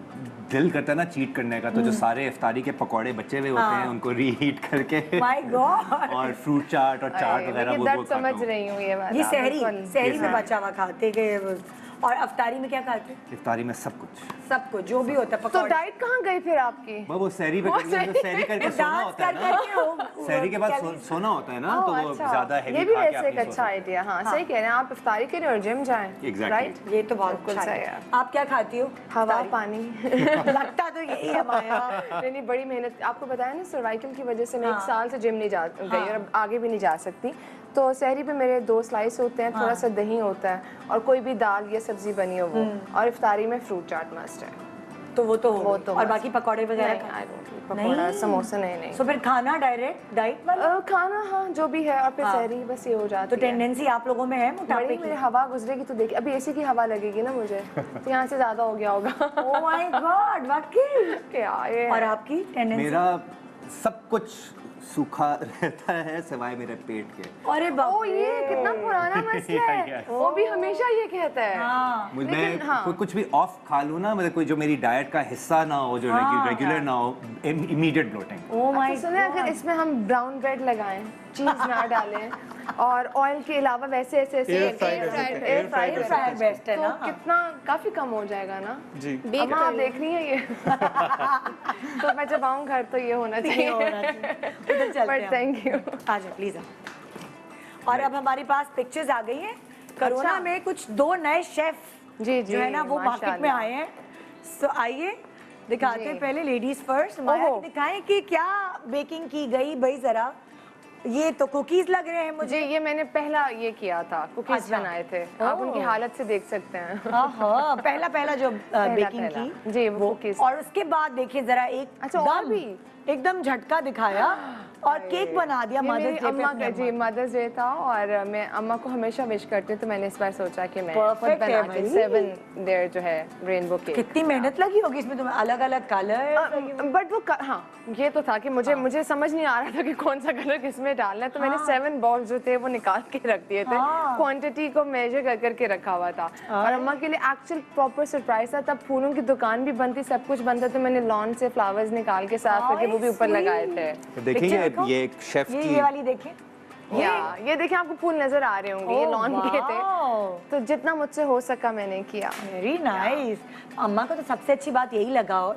दिल करता है ना चीट करने का, तो जो सारे इफ्तारी के पकौड़े बचे हुए होते हैं उनको रीहीट करके माय गॉड। और फ्रूट चाट और चाट वगैरह देखिए वो दर्द खाता समझ हूँ। रही हूँ ये बात। ये आप सहरी बिल्कुल। सहरी में हाँ। बचा हुआ खाते गए। और अफ्तारी में क्या खाते? इफ्तारी में सब कुछ। सब कुछ जो भी होता है तो पकौड़े। डाइट कहाँ गई फिर आपकी? वो सहरी पे सहरी करके सोना होता है ना, सहरी के बाद सोना होता है ना, तो वो अच्छा। ज्यादा हैवी ये भी खा के वैसे आप एक नहीं सो अच्छा सकते। आइडिया। हाँ, सही कह रहे हैं आप। इफ्तारी करें और जिम जाएं। Exactly. राइट। ये तो बहुत बिल्कुल अच्छा सही है। है। आप क्या खाती हो? हवा अफ्तारी? पानी। लगता तो यही है माया। नहीं, बड़ी मेहनत। आपको बताया ना सर्वाइकल की वजह से मैं हाँ। 1 साल से जिम नहीं जा गई हाँ। और अब आगे भी नहीं जा सकती। तो सहरी पे मेरे 2 स्लाइस होते हैं, थोड़ा सा दही होता है और कोई भी दाल या सब्जी बनी हो वो, और इफ्तारी में फ्रूट चाट मस्ट है। तो वो तो वो तो और मस्त। बाकी पकौड़े वगैरह नहीं, खाते? I don't eat pakora, samosa नहीं। तो फिर खाना डायरेक्ट डाइट वाला? खाना हाँ जो भी है, और फिर हाँ। सहरी बस ये हो जाती तो है। टेंडेंसी आप लोगों में है मोटापे बड़ी की? मेरी हवा गुजरेगी तो देखिए, अभी एसी की हवा लगेगी ना मुझे, तो यहाँ से ज्यादा हो गया होगा। ओह माय गॉड, वाकई। क्या ये और आपकी टेंडेंसी? मेरा सब कुछ सूखा रहता है सिवाय मेरे पेट के। अरे बाप ओ रे। ये कितना पुराना मसला है। वो भी हमेशा ये कहता है। हाँ। मैं लेकिन हाँ। कोई कुछ भी ऑफ खा लूँ ना, मतलब कोई जो मेरी डाइट का हिस्सा ना हो, जो रेगुलर ना हो, इमीडिएट ब्लोटिंग। ओह माय तो सुने, अगर इसमें हम ब्राउन ब्रेड लगाएं, चीज ना डालें और ऑयल के अलावा वैसे ऐसे ऐसे Air fry कर सकते हैं, air fry कर सकते हैं। बेस्ट है तो ना? कितना काफी कम हो जाएगा ना? जी। अम्मा आप देख रही हैं ये? तो मैं जब आऊँ घर तो ये होना चाहिए। उधर चलते बट हैं। Thank you. आ जाओ प्लीज। और अब हमारे पास पिक्चर्स आ गई हैं। कोरोना अच्छा। में कुछ 2 नए शेफ जी जो है ना वो मार्केट में आए हैं। सो आइए दिखाते हैं। जी। पहले लेडीज फर्स्ट। माया ओहो। दिखाएं कि क्या बेकिंग की गई भाई जरा। ये तो कुकीज लग रहे हैं मुझे। जी, ये मैंने पहला ये किया था, कुकीज अच्छा। बनाए थे। आप उनकी ओह। हालत से देख सकते हैं। हाँ, पहला जो बेकिंग पहला। की जी, वो cookies। और उसके बाद देखिए जरा एक अच्छा, और दम, भी? एकदम झटका दिखाया और केक बना दिया ये मेरी मदर्स डे पे अम्मा अपने का जी अम्मा। मदर्स डे था और मैं अम्मा को हमेशा विश करती हूँ, तो मैंने इस बार सोचा कि मैं खुद Perfect है बना के भाई। 7 देयर जो है रेनबो केक। कितनी मेहनत लगी होगी इसमें तुम्हें, अलग अलग कलर। बट वो हाँ ये तो था कि मुझे समझ नहीं आ रहा था कि कौन सा कलर किसमें डालना है, तो मैंने 7 बॉल्स जो थे वो निकाल के रख दिए थे। हाँ। क्वांटिटी को मेजर कर करके रखा हुआ था और अम्मा के लिए एक्चुअल प्रॉपर सरप्राइज था। तब फूलों की दुकान भी बंद थी, सब कुछ बंद था, तो मैंने लॉन से फ्लावर्स निकाल के साफ करके वो भी ऊपर लगाए थे। देखिए देखो, ये एक शेफ ये की वाली देखें, ये देखिए आपको फूल नजर आ रहे होंगे, ये लॉन के थे, तो जितना मुझसे हो सका मैंने किया। Very nice. अम्मा को तो सबसे अच्छी बात यही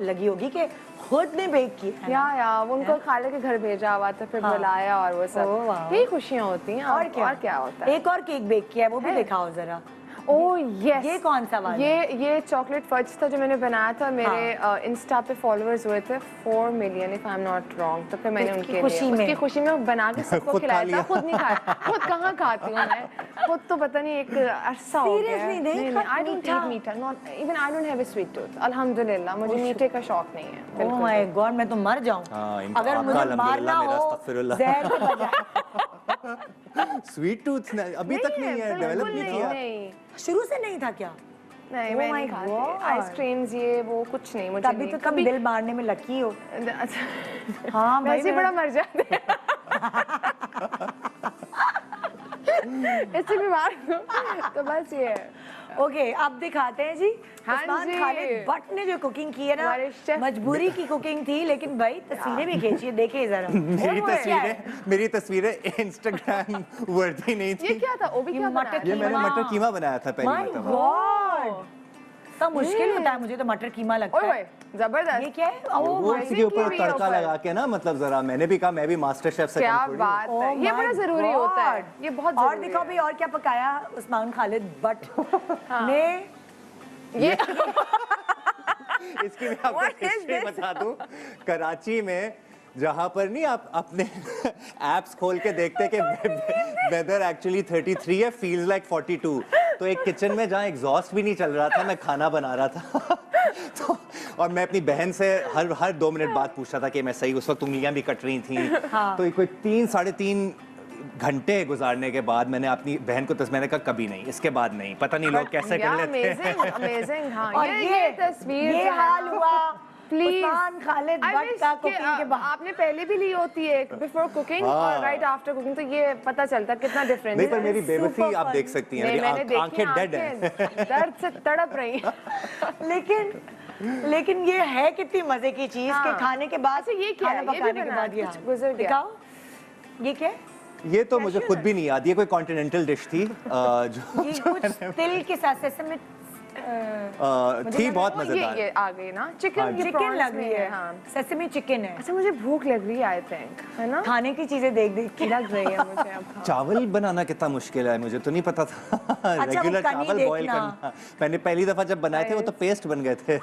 लगी होगी कि खुद ने बेक किया है। या वो उनको खाले के घर भेजा हुआ था, फिर बुलाया और वो ओह, सब, वाह। यही खुशियाँ होती हैं। और क्या होता है। एक और केक बेक किया है, वो भी है? दिखाओ जरा। ओह यस, ये कौन सा वाला? ये चॉकलेट फज था जो मैंने बनाया था। मेरे इंस्टा पे फॉलोअर्स हुए थे 4 million if I am not wrong, तो फिर मैंने उसकी उनके खुशी लिए में। उसकी खुशी में बना के सबको खुद खा खिलाया था। लिया। खुद नहीं खाया, खुद कहाँ खाती हूँ मैं, खुद तो पता नहीं एक अरसा हो गया Seriously, नहीं खाती आई डोंट ईट मीठा, not even I don't have a sweet tooth, अल्हम्दुलिल्लाह मुझे मीठे का शौक नहीं है ओह बिल्कुल माय गॉड, मैं तो मर जाऊं हाँ, अगर आपका मुझे अल्हम्दुलिल्लाह, मारना मेरा हो अस्तगफिरुल्लाह। जहर के बजाय। स्वीट टूथ अभी तक नहीं है, डेवलप बिल्कुल नहीं किया। नहीं शुरू से नहीं था क्या? नहीं, Oh मैं my नहीं खाती God. आइसक्रीम्स, ये वो कुछ नहीं मुझे तभी नहीं। तो तुम दिल मारने में लकी हो। अच्छा हाँ भाई, वैसे ही बड़ा मर जाते हैं। इससे बीमार हूँ, तो बस ये है। ओके, अब दिखाते हैं जी हाँ उस्मान जी। खालिद भट्ट ने जो कुकिंग की है ना, हमारे शेफ। मजबूरी की कुकिंग थी, लेकिन भाई तस्वीरें भी खींचिए, देखिए जरा। मेरी तस्वीरें इंस्टाग्राम वर्दी नहीं ये थी। क्या था? वो भी ये क्या मटर बनाया ये था? मैंने कीमा। मटर कीमा बनाया था पहली माय मरतबा। गॉड, सब मुश्किल होता है, मुझे तो मटर कीमा लगता ओए है। ओए, जबरदस्त। ये क्या है? वो ओह my उसके ऊपर God. तड़का लगा के ना, मतलब जरा मैंने भी कहा मैं भी मास्टर शेफ से क्या कम थोड़ी हूँ। बात है, ये Oh बड़ा my जरूरी होता है, God. ये बहुत और जरूरी दिखाओ है। भी और क्या पकाया उस्मान खालिद भट्ट ने। ये इसकी मैं आपको What is हिस्ट्री this? बता दूं। कराची में जहाँ पर नहीं आप अपने एप्स खोल के देखते कि वेदर एक्चुअली 33 है, फील्स लाइक 42, तो एक किचन में जहाँ एग्जॉस्ट भी नहीं चल रहा था, मैं खाना बना रहा था। तो और मैं अपनी बहन से हर 2 मिनट बाद पूछता था कि मैं सही, उस वक्त उंगलियां भी कट रही थी। तो कोई 3-3.5 घंटे गुजारने के बाद मैंने अपनी बहन को मैंने कहा कभी नहीं, इसके बाद नहीं, पता नहीं लोग कैसे कर लेते हैं। अमेजिंग। हाँ, और ये तस्वीर ये जो है हाल ना, हुआ प्लीज उस्मान खालिद भट्ट का कुकिंग के बाद। आपने पहले भी ली होती है बिफोर कुकिंग और राइट आफ्टर कुकिंग, तो ये पता चलता है कितना डिफरेंस नहीं, है। पर मेरी बेबसी super आप fun. देख सकती हैं, नहीं, मैंने मेरी देखी आंखें डेड हैं। दर्द से तड़प रही हैं। लेकिन ये है कितनी मजे की चीज हाँ। कि खाने के बाद, अच्छा, ये क्या है? खाना ये भी पकाने के बना बाद है, ये कुछ हाल। गुजर गया। दिखाओ, ये क्या है? ये तो मुझे खुद भी नहीं याद, ये कोई कॉन्टिनेंटल डिश थी जो ये कुछ तिल के साथ सेसमी थी बहुत मजेदार। ये आ गई ना, चिकन चिकन लग रही है। हाँ। सेसमी चिकन है। अच्छा, मुझे भूख लग रही है आई थिंक, है ना? खाने की चीजें देख देख के लग रही है मुझे अब। हाँ। चावल बनाना कितना मुश्किल है, मुझे तो नहीं पता था। वो रेगुलर कनी चावल बॉईल देखना। करना, मैंने पहली दफा जब बनाए थे वो तो पेस्ट बन गए थे।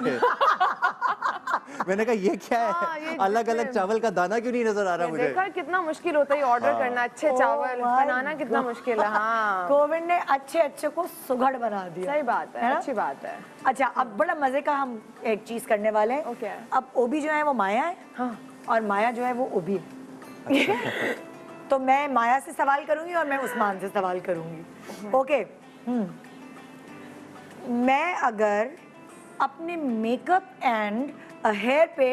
मैंने कहा ये क्या हाँ, है, ये अलग अलग चावल का दाना क्यों नहीं नजर आ रहा मुझे। देखा कितना मुश्किल होता है ऑर्डर करना, अच्छे Oh चावल my बनाना कितना मुश्किल है। हाँ, कोविड ने अच्छे अच्छे को सुघड़ बना दिया। सही बात है, है ना? अच्छी बात है। अच्छा, अब बड़ा मजे का हम एक चीज करने वाले हैं। Okay. अब ओबी जो है वो माया है, हाँ। और माया जो है वो ओबी है। तो मैं माया से सवाल करूंगी और मैं उस्मान से सवाल करूंगी। ओके। मैं अगर अपने मेकअप एंड हेयर पे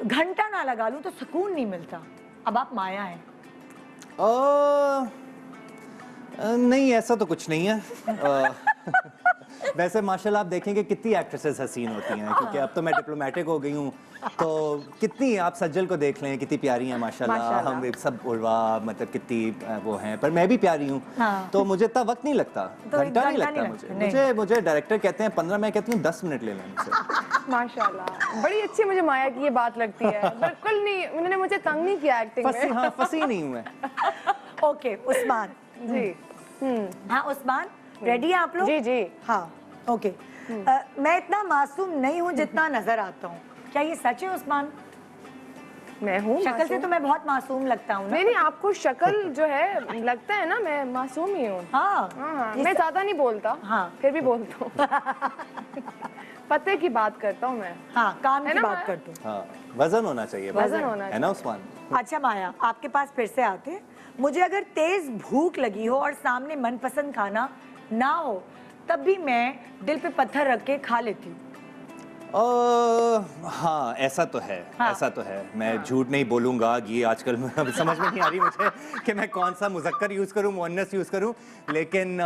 घंटा ना लगा लूं तो सुकून नहीं मिलता। अब आप माया हैं। नहीं, ऐसा तो कुछ नहीं है। वैसे माशाल्लाह आप देखेंगे कितनी एक्ट्रेसेस हसीन होती हैं, क्योंकि अब तो मैं डिप्लोमेटिक हो गई हूँ, तो कितनी आप सज्जल को देख लें, कितनी प्यारी हैं माशाल्लाह। हम सब उर्वा मतलब कितनी वो हैं, पर मैं भी प्यारी हूँ। हाँ। तो मुझे इतना वक्त नहीं लगता, तो घंटा नहीं घंटा लगता नहीं मुझे। लगता, नहीं। मुझे डायरेक्टर कहते हैं 15, मैं कहती हूँ 10 मिनट ले लें मुझसे। माशाल्लाह, बड़ी अच्छी मुझे माया की ये बात लगती है। बिल्कुल नहीं, उन्होंने मुझे तंग नहीं किया एक्टिंग फंसी, में। हाँ फंसी नहीं हूँ मैं। ओके उस्मान जी। हाँ उस्मान, रेडी हैं आप लोग? जी जी। हाँ ओके। मैं इतना मासूम नहीं हूँ जितना नजर आता हूँ, क्या ये सच है उस्मान? मैं हूँ शक्ल से मासूम। तो मैं बहुत मासूम लगता हूँ ना। नहीं नहीं, आपको शक्ल जो है लगता है ना, मैं मासूम ही हूँ। हाँ हाँ, ये मैं ज्यादा नहीं बोलता, हाँ। फिर भी बोलता हूँ। पते की बात करता हूँ मैं। हाँ, काम है की ना बात माया? करते हो। हाँ, वजन होना चाहिए, वजन होना है ना उस्मान। अच्छा माया, आपके पास फिर से आते हैं। मुझे अगर तेज भूख लगी हो और सामने मनपसंद खाना ना हो, तब भी मैं दिल पे पत्थर रख के खा लेती हूँ। हाँ ऐसा तो है, हाँ। ऐसा तो है। मैं झूठ नहीं बोलूँगा, ये आजकल अब समझ में नहीं आ रही मुझे कि मैं कौन सा मुज़क्कर यूज़ करूँ, मुअन्नस यूज़ करूँ, लेकिन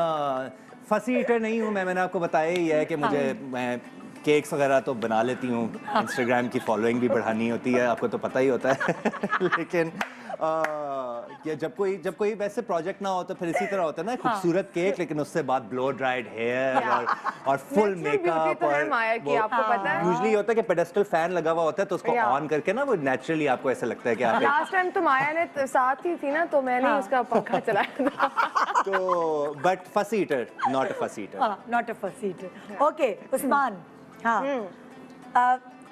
फसी ईटर नहीं हूँ मैं। मैंने आपको बताया ही है कि मुझे मैं केक्स वगैरह तो बना लेती हूँ, इंस्टाग्राम की फॉलोइंग भी बढ़ानी होती है, आपको तो पता ही होता है लेकिन कि जब कोई वैसे प्रोजेक्ट ना हो तो फिर इसी तरह होता है ना, खूबसूरत केक लेकिन उससे बाद ब्लो ड्राइड हेयर और फुल Natural beauty मेकअप तो है माया की, आपको पता है? यूजुअली होता है कि पेडेस्टल फैन लगा हुआ होता है तो उसको Yeah. ऑन करके ना वो नेचुरली आपको ऐसा लगता है कि आप लास्ट टाइम तो माया ने साथ ही थी ना, तो मैंने ही उसका पंखा चलाया था। तो बट फस ईटर, नॉट अ फस ईटर। हाँ, नॉट अ फस ईटर। ओके उस्मान, हाँ,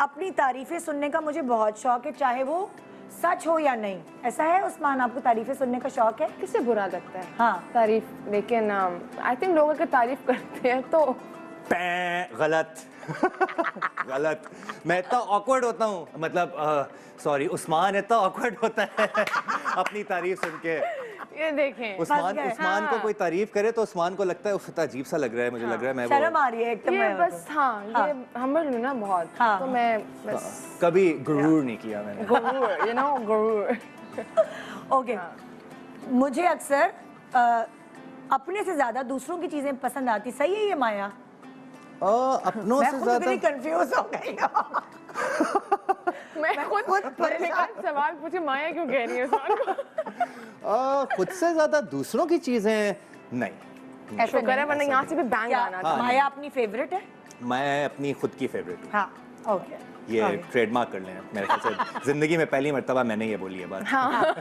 अपनी तारीफें सुनने का मुझे बहुत शौक है, चाहे वो सच हो या नहीं। ऐसा है उस्मान, आपको तारीफें सुनने का शौक है? किसे बुरा लगता है हाँ। तारीफ, लेकिन आई थिंक लोग अगर तारीफ करते हैं तो गलत गलत। मैं इतना ऑकवर्ड होता हूँ, मतलब सॉरी, उस्मान इतना ऑकवर्ड होता है अपनी तारीफ सुन के। ये देखें, उस्मान को कोई तारीफ करे तो उस्मान को लगता है उफ अजीब सा लग रहा है, मुझे लग रहा है मैं शर्म आ रही है एकदम। ये मैं बस हाँ, ये हम्बल हूँ ना बहुत, हाँ। तो मैं बस कभी गुरूर नहीं किया मैंने। गुरूर, गुरूर। ओके, मुझे अक्सर अपने से ज्यादा दूसरों की चीजें पसंद आती। सही है ये माया? अपनों मैं से खुद ज्यादा इतनी कंफ्यूज हो गई। मैं खुद मैंने कहा सवाल पूछे, माया क्यों कह रही है सवाल को? खुद से ज्यादा दूसरों की चीजें नहीं। ऐसा करे वरना यहाँ से भी बैंग क्या आना था। माया अपनी फेवरेट है? मैं अपनी खुद की फेवरेट हूँ। हाँ, ओके। ये ट्रेडमार्क कर लें मेरे ख्याल से, जिंदगी में पहली मर्तबा मैंने ये बोली है बात। हाँ,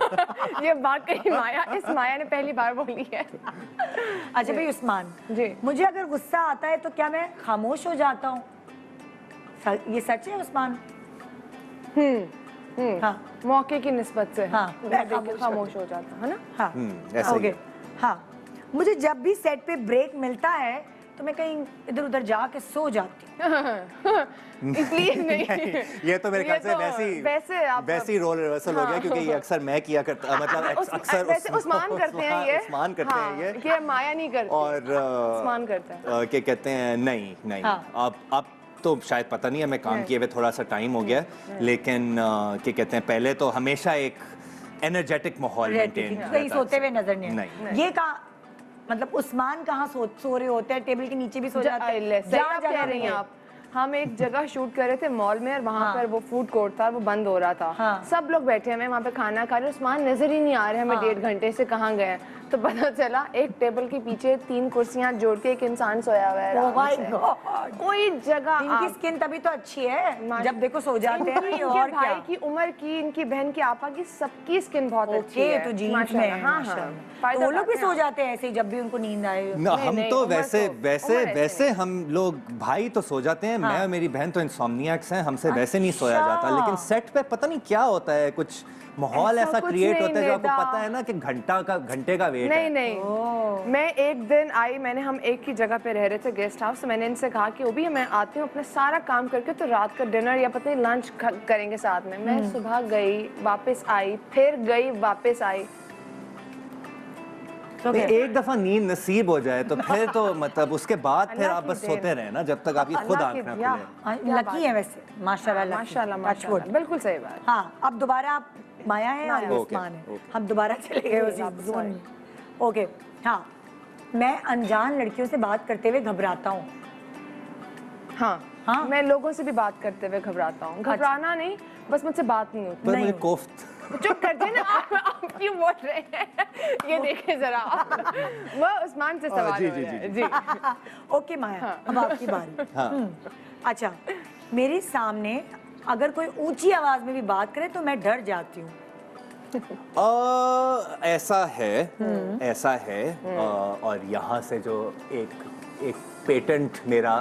ये बात कही माया, इस माया ने पहली बार बोली है। अच्छा भाई उस्मान जी। मुझे अगर गुस्सा आता है तो क्या मैं खामोश हो जाता हूँ? ये सच है उस्मान? हाँ मौके की निस्बत से हाँ, मैं देख के खामोश हो जाता है ना। हाँ ऐसा ही ओके है। हाँ, मुझे जब भी सेट पे ब्रेक मिलता है तो मैं कहीं इधर उधर जाके सो जाती हूँ। इसलिए नहीं, ये तो मेरे ख्याल से तो वैसी रोल रिवर्सल हो गया, क्योंकि ये अक्सर मैं किया करता, मतलब अक्सर वैसे उस्मान करते हैं ये, उस्मान करते हैं ये, ये माया नहीं करती और उस्मान करते हैं। क्या कहते हैं, नहीं नहीं हाँ। अब तो शायद पता नहीं है, मैं काम किए हुए थोड़ा सा टाइम हो गया, लेकिन क्या कहते हैं, पहले तो हमेशा एक एनर्जेटिक माहौल मेंटेन कहीं सोते हुए नजर नहीं आए। नहीं। ये कहाँ, मतलब उस्मान कहाँ सो रहे होते हैं? टेबल के नीचे भी सो जाते हैं? सही आप कह रही हैं आप। हम एक जगह शूट कर रहे थे मॉल में, और वहाँ पर वो फूड कोर्ट था, वो बंद हो रहा था। हाँ। सब लोग बैठे हैं, मैं वहाँ पे खाना खा रही हूँ, उस्मान नजर ही नहीं आ रहे हमें 1.5 घंटे से कहाँ गए। तो पता चला एक टेबल के पीछे 3 कुर्सियां जोड़ के एक इंसान सोया हुआ है। Oh my God! कोई जगह इनकी स्किन तभी तो अच्छी है, जब देखो सो जाते हैं। इनके और भाई क्या? की उम्र की, इनकी बहन की, आपा की, सबकी स्किन बहुत अच्छी ओके, है। तो जीन्स में माशाल्लाह, है, हाँ माशाल्लाह। हाँ। तो वो लोग भी सो जाते हैं ऐसे ही जब भी उनको नींद आए? ना, हम नहीं, तो उम्र वैसे तो- वैसे उम्र ऐसे वैसे हम लोग भाई तो सो जाते हैं, मैं और मेरी बहन तो इंसोम्नियाक्स हैं, हमसे वैसे नहीं सोया अच्छा। जाता, लेकिन सेट पे पता नहीं क्या होता है, कुछ माहौल ऐसा ऐसा कुछ क्रिएट नहीं, होता है जो आपको निदा। पता है ना कि घंटे का वेट नहीं है। नहीं, मैं एक दिन आई, हम एक ही जगह पे रह रहे थे, गेस्ट हाउस, तो मैंने इनसे कहा कि वो भी मैं आती हूँ अपना सारा काम करके, तो रात का डिनर या पता नहीं लंच करेंगे साथ में। मैं सुबह गई, वापस आई, फिर गई, वापस आई। तो नहीं, एक दफा नींद नसीब हो जाए तो फिर तो मतलब उसके बाद फिर अल्लाह आप की बस देन। सोते रहे ना, जब तक आपकी खुद अल्लाह आंख की ना या- खुले। क्या लकी बात है वैसे, माशाल्लाह lucky। माशाल्लाह Touch wood। माशाल्लाह, बिल्कुल सही बात। हाँ, अब दोबारा आप माया है और ओके, उस्मान है, ओके। हम दोबारा चले गए उसी वापस जोन आए। में। ओके, हाँ, मैं अनजान लड़कियों से बात करते हुए घबराता हूँ। हाँ हाँ? मैं लोगों से भी बात करते हुए घबराता हूँ। घबराना नहीं, बस मुझसे बात नहीं होती। पर मुझे कोफ्त चुप कर दे ना, आप क्यों बोल रहे हैं? ये देखें जरा, वो उस्मान से सवाल जी, हो जी, रहा है। जी, जी। ओके माया, अब आपकी बारी। हाँ। अच्छा, मेरे सामने अगर कोई ऊंची आवाज में भी बात करे तो मैं डर जाती हूँ। ऐसा है और यहाँ से जो एक पेटेंट मेरा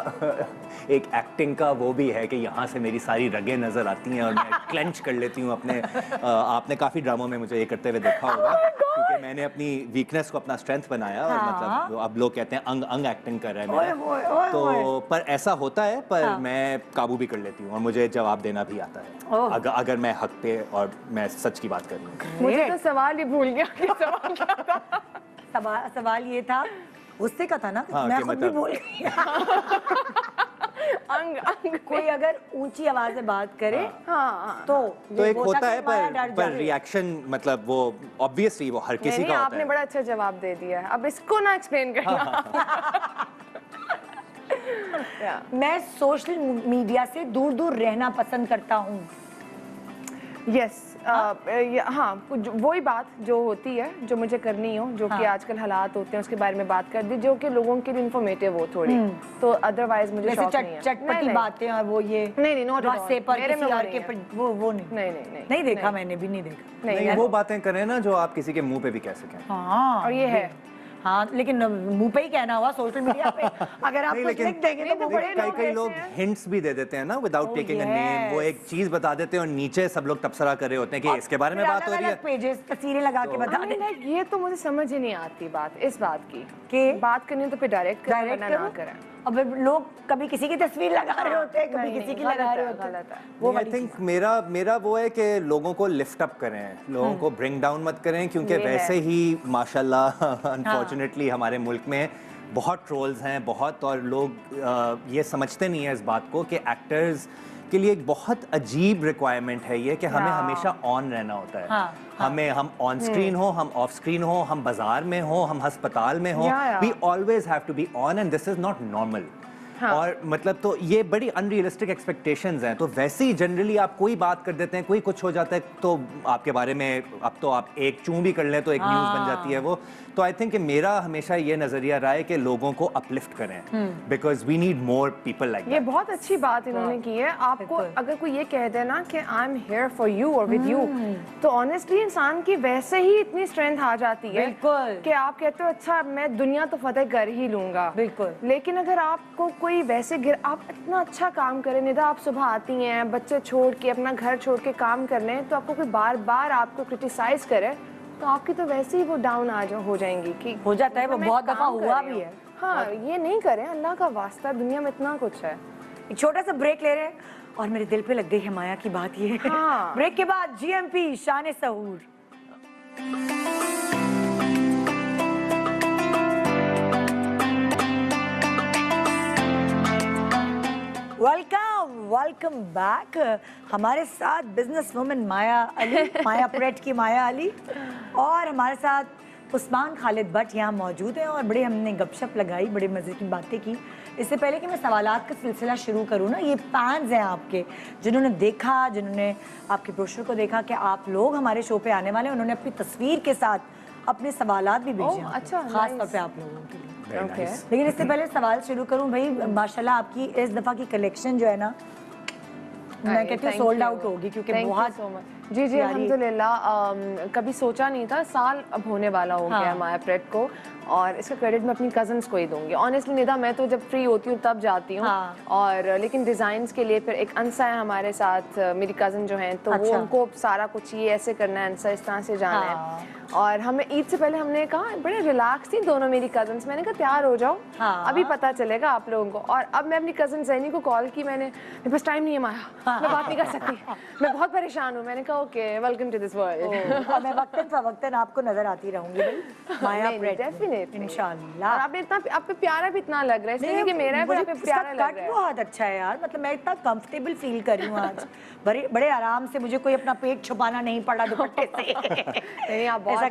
एक एक्टिंग का वो भी है कि यहाँ से मेरी सारी रगें नजर आती हैं और मैं क्लेंच कर लेती हूँ अपने। आपने काफी ड्रामों में मुझे ये करते हुए देखा होगा, क्योंकि मैंने अपनी वीकनेस को अपना स्ट्रेंथ बनाया, और हाँ। मतलब अब लोग कहते हैं अंग एक्टिंग कर रहा है ओए, मेरा। ओए, ओए, तो ओए। पर ऐसा होता है, पर हाँ। मैं काबू भी कर लेती हूँ और मुझे जवाब देना भी आता है, ओह। अगर मैं हक पे और मैं सच की बात करूँ। मुझे तो सवाल ही भूल गया कि सवाल क्या था। सवाल ये था, गुस्से का था ना? हाँ, मैं कि खुद भी मतलब- भूल गई। अंग कोई अगर ऊंची आवाज में बात करे हाँ तो एक वो होता है, कि माया डर पर जाए। रिएक्शन मतलब वो ऑब्वियसली वो हर किसी नहीं, का होता आपने है। बड़ा अच्छा जवाब दे दिया है, अब इसको ना एक्सप्लेन करना। मैं सोशल मीडिया से दूर दूर रहना पसंद करता हूँ। यस हाँ वही बात जो होती है जो मुझे करनी हो, जो कि आजकल हालात होते हैं उसके बारे में बात कर दी, जो कि लोगों के लिए इन्फॉर्मेटिव हो थोड़ी, तो अदरवाइज मुझे शौक नहीं है। चटपटी बातें और वो ये नहीं नॉट रस्से पर किसी और के पर वो नहीं नहीं देखा, मैंने भी नहीं देखा। नहीं वो बातें करें ना जो आप किसी के मुंह पे भी कह सकें। हाँ और ये है हाँ, लेकिन मुंह पे ही कहना हुआ सोशल मीडिया पे अगर आप कुछ लिख देंगे तो कई लोग हिंट्स भी दे देते हैं ना विदाउट टेकिंग अ नेम, वो एक चीज बता देते हैं और नीचे सब लोग तबसरा कर रहे होते हैं कि इसके बारे में बात हो रही है, पेजेस तस्वीरें लगा के बता दें। ये तो मुझे समझ ही नहीं आती बात इस बात की कि बात करनी तो फिर डायरेक्ट ना करें। अब लोग कभी किसी की तस्वीर लगा रहे होते हैं, कभी किसी की लगा रहे होते हैं। वो आई थिंक मेरा वो है कि लोगों को लिफ्ट अप करें, लोगों को ब्रिंग डाउन मत करें, क्योंकि वैसे ही माशाल्लाह अनफॉर्चुनेटली हमारे मुल्क में बहुत ट्रोल्स हैं बहुत, और लोग ये समझते नहीं है इस बात को कि एक्टर्स के लिए एक बहुत अजीब रिक्वायरमेंट है ये कि हमें हमेशा ऑन रहना होता है। हमें हम ऑन स्क्रीन हो, हम ऑफ स्क्रीन हो, हम बाजार में हो, हम अस्पताल में हो, we always have to be on and this is not normal. और मतलब तो ये बड़ी अनरियलिस्टिक एक्सपेक्टेशंस हैं, तो वैसे ही जनरली आप कोई बात कर देते हैं, कोई कुछ हो जाता है तो आपके बारे में अब तो आप एक चूं भी कर लें तो एक न्यूज़ बन जाती है वो। तो आई थिंक मेरा हमेशा ये नजरिया रहा है कि लोगों को अपलिफ्ट करें, because we need more people like that. ये बहुत अच्छी बात इन्होंने की है। आपको अगर कोई ये कह दे ना कि I am here for you और विद यू, तो ऑनेस्टली इंसान की वैसे ही इतनी स्ट्रेंथ आ जाती है कि आप कहते हो अच्छा मैं दुनिया तो फतेह कर ही लूंगा। बिल्कुल। लेकिन अगर आपको कोई वैसे आप इतना अच्छा काम करें, निदा आप सुबह आती हैं बच्चे छोड़ के अपना घर छोड़ के काम करने, तो आपको कोई बार बार आपको क्रिटिसाइज करे तो आपकी तो वैसे ही वो डाउन हो जाएंगी कि हो जाता है। वो बहुत दफा हुआ भी है। हाँ ये नहीं करें, अल्लाह का वास्ता, दुनिया में इतना कुछ है। एक छोटा सा ब्रेक ले रहे हैं और मेरे दिल पे लग गई है माया की बात ये। हाँ। ब्रेक के बाद जीएमपी शान सहूर। Welcome back. हमारे साथ बिजनेस वुमन माया अली, माया प्रेट की माया अली, और हमारे साथ उस्मान खालिद भट्ट यहाँ मौजूद हैं और बड़े हमने गपशप लगाई, बड़े मज़े की बातें की। इससे पहले कि मैं सवालात का सिलसिला शुरू करूँ ना, ये फैंस हैं आपके जिन्होंने देखा, जिन्होंने आपके ब्रोशर को देखा कि आप लोग हमारे शो पे आने वाले हैं, उन्होंने अपनी तस्वीर के साथ अपने सवालात भी भेजे हैं। अच्छा, खास तौर पे आप लोगों के लिए। Okay. लेकिन इससे पहले सवाल शुरू करूं भाई, माशाल्लाह आपकी इस दफा की कलेक्शन जो है ना, मैं कहती हूँ सोल्ड आउट होगी, क्योंकि बहुत जी अल्हम्दुलिल्लाह कभी सोचा नहीं था, साल अब होने वाला हो गया माया प्रेट को, और इसका क्रेडिट मैं अपनी कजन्स को ही दूंगी। ऑनेस्टली निदा मैं तो जब फ्री होती हूँ तब जाती हूँ, और लेकिन डिज़ाइंस के लिए फिर एक अंसा है हमारे साथ, मेरी कज़न जो हैं, तो वो उनको सारा कुछ ये ऐसे करना है, अंसा इस तरह से जाना है। और हमें ईद से पहले हमने कहा, बड़े रिलैक्स थी दोनों मेरी कजन्स, मैंने कहा तैयार हो जाओ, अभी पता चलेगा आप लोगों को। और अब मैं अपनी कज़न ज़ैनी को कॉल की, मैंने मेरे पास टाइम नहीं है माया, मैं बात नहीं कर सकती, मैं बहुत परेशान हूँ। मैंने कहा okay welcome to this world. और मैं वक्तन फवक्तन आपको नजर आती रहूंगी भाई माया प्रेट, डेफिनेटली इंशाल्लाह। और आप इतना, आप पे प्यारा भी इतना लग रहा है, इसलिए कि मेरा भी आप पे प्यारा लग रहा है। बहुत अच्छा है यार, मतलब मैं इतना कंफर्टेबल फील कर रही हूँ आज, बड़े आराम से, मुझे कोई अपना पेट छुपाना नहीं पड़ा दुपट्टे से। नहीं आप बहुत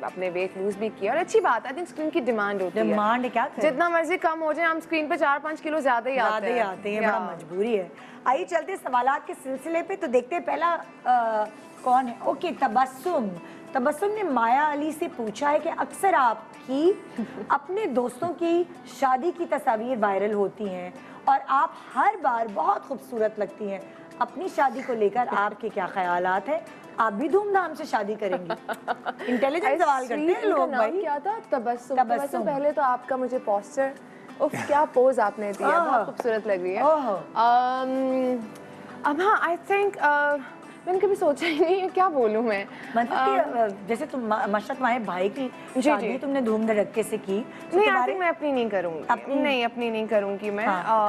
अपने वेट लूज भी किया, और अच्छी बात, आई थिंक स्क्रीन की डिमांड होती है। डिमांड क्या, जितना मर्जी कम हो जाए, हम स्क्रीन पे 4-5 किलो ज्यादा ही आते हैं, बड़ा मजबूरी है। आइए चलते सवालात के सिलसिले पे, तो देखते हैं पहला कौन है। ओके, तबस्सुम ने माया अली से पूछा है कि अक्सर आपकी अपने दोस्तों की शादी की तस्वीर वायरल होती हैं और आप हर बार बहुत खूबसूरत लगती हैं, अपनी शादी को लेकर आपके क्या ख्यालात हैं? आप भी धूमधाम से शादी करेंगी? इंटेलिजेंट सवाल करते हैं लोग भाई। क्या था? तबस्सुम। पहले तो आपका मुझे पोस्टर, उफ क्या पोज आपने दिया, बहुत खूबसूरत लग रही है। अब हाँ, आई थिंक मैंने कभी सोचा ही नहीं है, क्या बोलूं मैं, मतलब कि जैसे तुम माशा तुम्हारे भाई की शादी तुमने धूम धड़क्के से की, नहीं आई थिंक मैं अपनी नहीं करूंगी, अपनी नहीं करूंगी मैं।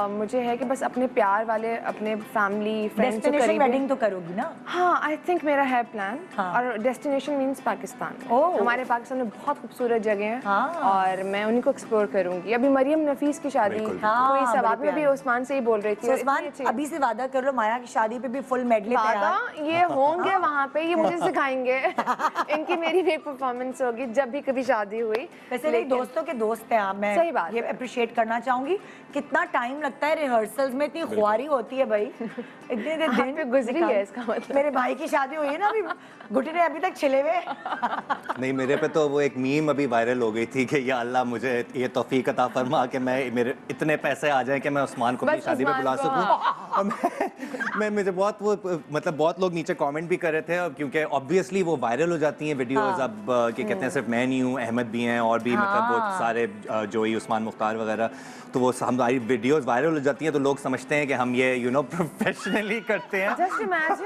मुझे है कि बस अपने प्यार वाले, अपने फैमिली फ्रेंड्स से करीब वेडिंग तो करोगी ना? हाँ आई थिंक मेरा है प्लान, और डेस्टिनेशन मींस पाकिस्तान। हमारे पाकिस्तान में बहुत खूबसूरत जगह हैं और मैं उन्हीं को एक्सप्लोर करूंगी। अभी मरियम नफीस की शादी हुई, सब आप भी उस्मान से ही बोल रही थी। उस्मान अभी से वादा कर लो माया की शादी पे भी फुल मेडल तैयार। ये होंगे वहाँ पे, ये मुझे सिखाएंगे। इनकी मेरी भी परफॉर्मेंस होगी जब भी कभी शादी हुई। वैसे मेरे दोस्तों के दोस्त हैं आप, मैं सही बात ये अप्रिशिएट करना चाहूंगी। कितना टाइम लगता है रिहर्सल्स में, इतनी खुआरी होती है भाई, इतने आप पे गुजरी है इसका मतलब। मेरे भाई की शादी हुई है ना अभी, घुटने अभी तक छिले हुए। नहीं, मेरे पे तो वो एक मीम अभी वायरल हो गई थी कि या अल्लाह मुझे ये तौफीक अता फरमा कि मैं मेरे इतने पैसे आ जाएं कि मैं उस्मान को अपनी बस शादी में बुला उस्मान सकूं। और मैं मुझे बहुत वो मतलब बहुत लोग नीचे कमेंट भी कर रहे थे, क्योंकि ऑब्वियसली वो वायरल हो जाती हैं वीडियोस। अब कि कहते हैं सिर्फ मैं नहीं हूँ, अहमद भी हैं और भी मतलब वो सारे जोई, उस्मान मुख्तार वगैरह, तो वो हमारी वीडियोस वायरल हो जाती हैं तो लोग समझते हैं कि हम ये प्रोफेशनली करते हैं। जस्ट इमेजिन,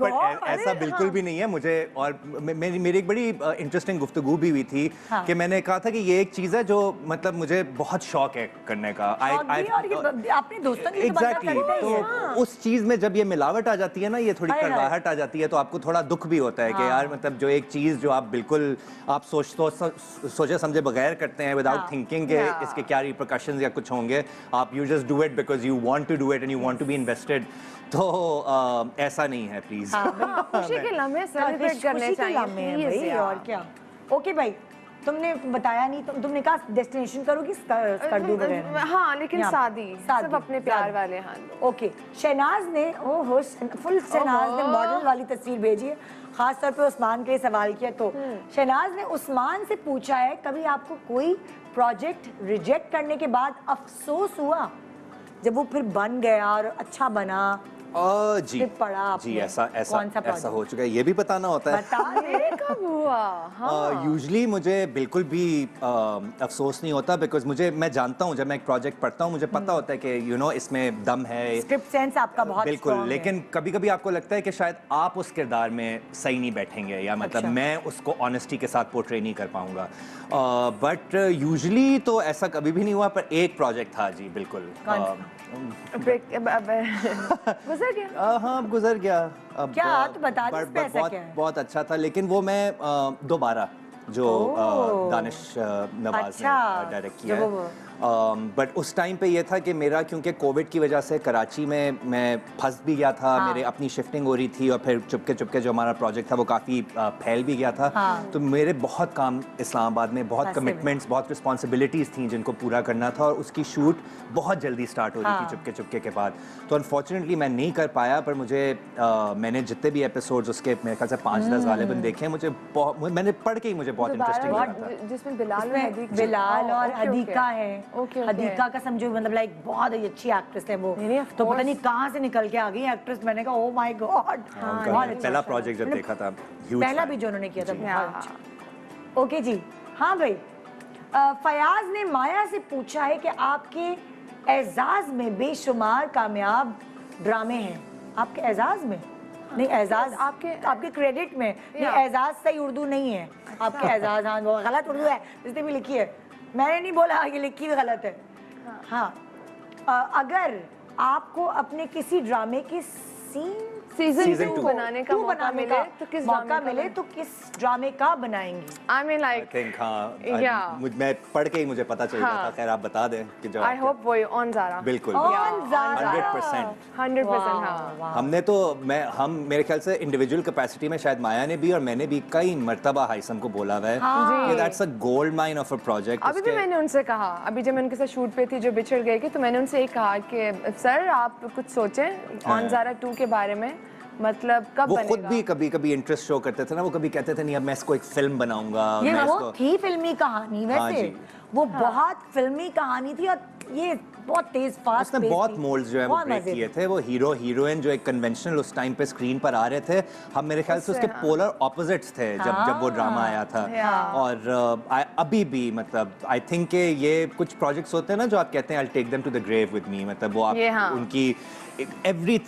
बट ऐसा बिल्कुल भी नहीं है। मुझे और मेरी एक बड़ी इंटरेस्टिंग गुफ्तगू भी हुई थी कि मैंने कहा था कि ये एक चीज़ है जो मतलब मुझे बहुत शौक है करने का। अपने दोस्तों की एग्जैक्टली, तो उस चीज़ में जब ये मिलावट आ जाती है ना, ये थोड़ी कड़वाहट आ जाती है, तो आपको थोड़ा दुख भी होता है कि यार मतलब जो एक चीज़ जो आप बिल्कुल आप सोचे समझे बगैर करते हैं विदाउट थिंकिंग के इसके क्या रिपरकशंस या कुछ होंगे, आप you just do it because you want to do it and you want to be invested. तो ऐसा नहीं है प्लीज। खुशी के लम्हे सेलिब्रेट करने चाहिए प्लीज यार। और क्या। ओके भाई, तुमने बताया नहीं, तुमने कहा डेस्टिनेशन करोगी स्कर्दू वगैरह। हाँ, लेकिन शादी सब अपने प्यार वाले हाथ। ओके, शहनाज ने ओहो फुल शहनाज ने मॉडल वाली तस्वीर भेजी है, खास तौर पे उस्मान के लिए सवाल किया। तो शहनाज ने उस्मान से पूछा है, कभी आपको कोई प्रोजेक्ट रिजेक्ट करने के बाद अफसोस हुआ जब वो फिर बन गया और अच्छा बना? जी फिर पढ़ा जी, आपने? ऐसा हो चुका है, ये भी बताना होता है। बता दे कब हुआ? हाँ। यूजुअली मुझे बिल्कुल भी अफसोस नहीं होता, बिकॉज मैं जानता हूँ जब मैं एक प्रोजेक्ट पढ़ता हूँ मुझे पता होता है कि इसमें दम है, स्क्रिप्ट सेंस आपका बहुत बिल्कुल। strong है। लेकिन कभी कभी आपको लगता है कि शायद आप उस किरदार में सही नहीं बैठेंगे, या मतलब मैं उसको ऑनेस्टी के साथ पोर्ट्रे नहीं कर पाऊंगा। बट यूजुअली तो ऐसा कभी भी नहीं हुआ, पर एक प्रोजेक्ट था जी बिल्कुल। गुजर गया। हाँ, अब गुजर गया। अब क्या? तो बता दे, इसमें ऐसा क्या है? बहुत अच्छा था, लेकिन वो मैं दोबारा जो दानिश नवाज ने डायरेक्ट किया है। बट उस टाइम पे ये था कि मेरा क्योंकि कोविड की वजह से कराची में मैं फंस भी गया था। मेरे अपनी शिफ्टिंग हो रही थी और फिर चुपके चुपके जो हमारा प्रोजेक्ट था वो काफ़ी फैल भी गया था। तो मेरे बहुत काम इस्लामाबाद में, बहुत कमिटमेंट्स, बहुत रिस्पॉन्सिबिलिटीज़ थी जिनको पूरा करना था, और उसकी शूट बहुत जल्दी स्टार्ट हो रही थी चुपके चुपके के बाद। तो अनफॉर्चुनेटली मैं नहीं कर पाया, पर मुझे मैंने जितने भी एपिसोड्स उसके मेरे ख्याल से 5-10 गालिबन देखे हैं, मैंने पढ़ के ही मुझे बहुत इंटरेस्टिंग लगा था। जिसमें बिलाल और हदीका है। हदीका का समझो मतलब लाइक बहुत ही अच्छी एक्ट्रेस है वो, तो पता नहीं कहाँ से निकल के आ गई एक्ट्रेस। मैंने कहा ओह माय गॉड, पहला प्रोजेक्ट जब देखा था, पहला भी जो उन्होंने किया था बहुत अच्छा। ओके जी, हाँ भाई, फयाज ने माया से पूछा है कि आपके एजाज में बेशुमार कामयाब ड्रामे हैं। आपके एजाज में नहीं, एजाज आपके क्रेडिट में नहीं, एजाज सही उर्दू नहीं है आपके एजाज। हाँ, वो गलत उर्दू है जिसने भी लिखी है, मैंने नहीं बोला, ये लिखी हुई गलत है। हाँ, अगर आपको अपने किसी ड्रामे की सीजन 2 बनाने का मौका मिले तो किस ड्रामे का बनाएंगी? I mean like I think, हाँ, मैं पढ़ के ही मुझे पता चल गया था। खैर आप बता दें कि जो आई होप वो ऑन ज़ारा। बिल्कुल, ऑन ज़ारा 100%। हाँ, हमने तो हम मेरे ख्याल से इंडिविजुअल कैपेसिटी में शायद माया ने भी और मैंने भी कई मर्तबा हाइसम को बोला हुआ है कि that's a gold mine of a project. अभी भी मैंने उनसे कहा, अभी जब मैं उनके साथ शूट पे थी जो बिछड़ गए, तो मैंने उनसे एक कहा कि सर आप कुछ सोचें ऑन ज़ारा 2 के बारे में, मतलब कब वो बनेगा? खुद भी कभी इंटरेस्ट शो करते थे ना, वो कभी कहते थे नहीं अब मैं इसको एक फिल्म बनाऊंगा। ये वो थी फिल्मी कहानी वैसे, वो बहुत फिल्मी कहानी थी और ये बहुत तेज फास्ट उसने बहुत मोल्ड्स जो है वो ब्रेक किए थे। वो हीरो हीरोइन जो एक कन्वेंशनल उस टाइम पे स्क्रीन पर आ रहे थे, हम मेरे ख्याल से उसके पोलर ऑपोजिट्स थे जब वो ड्रामा आया था। और अभी भी मतलब आई थिंक के ये कुछ प्रोजेक्ट्स होते हैं ना जो आप कहते हैं I take them to the grave with me, मतलब वो आप उनकी every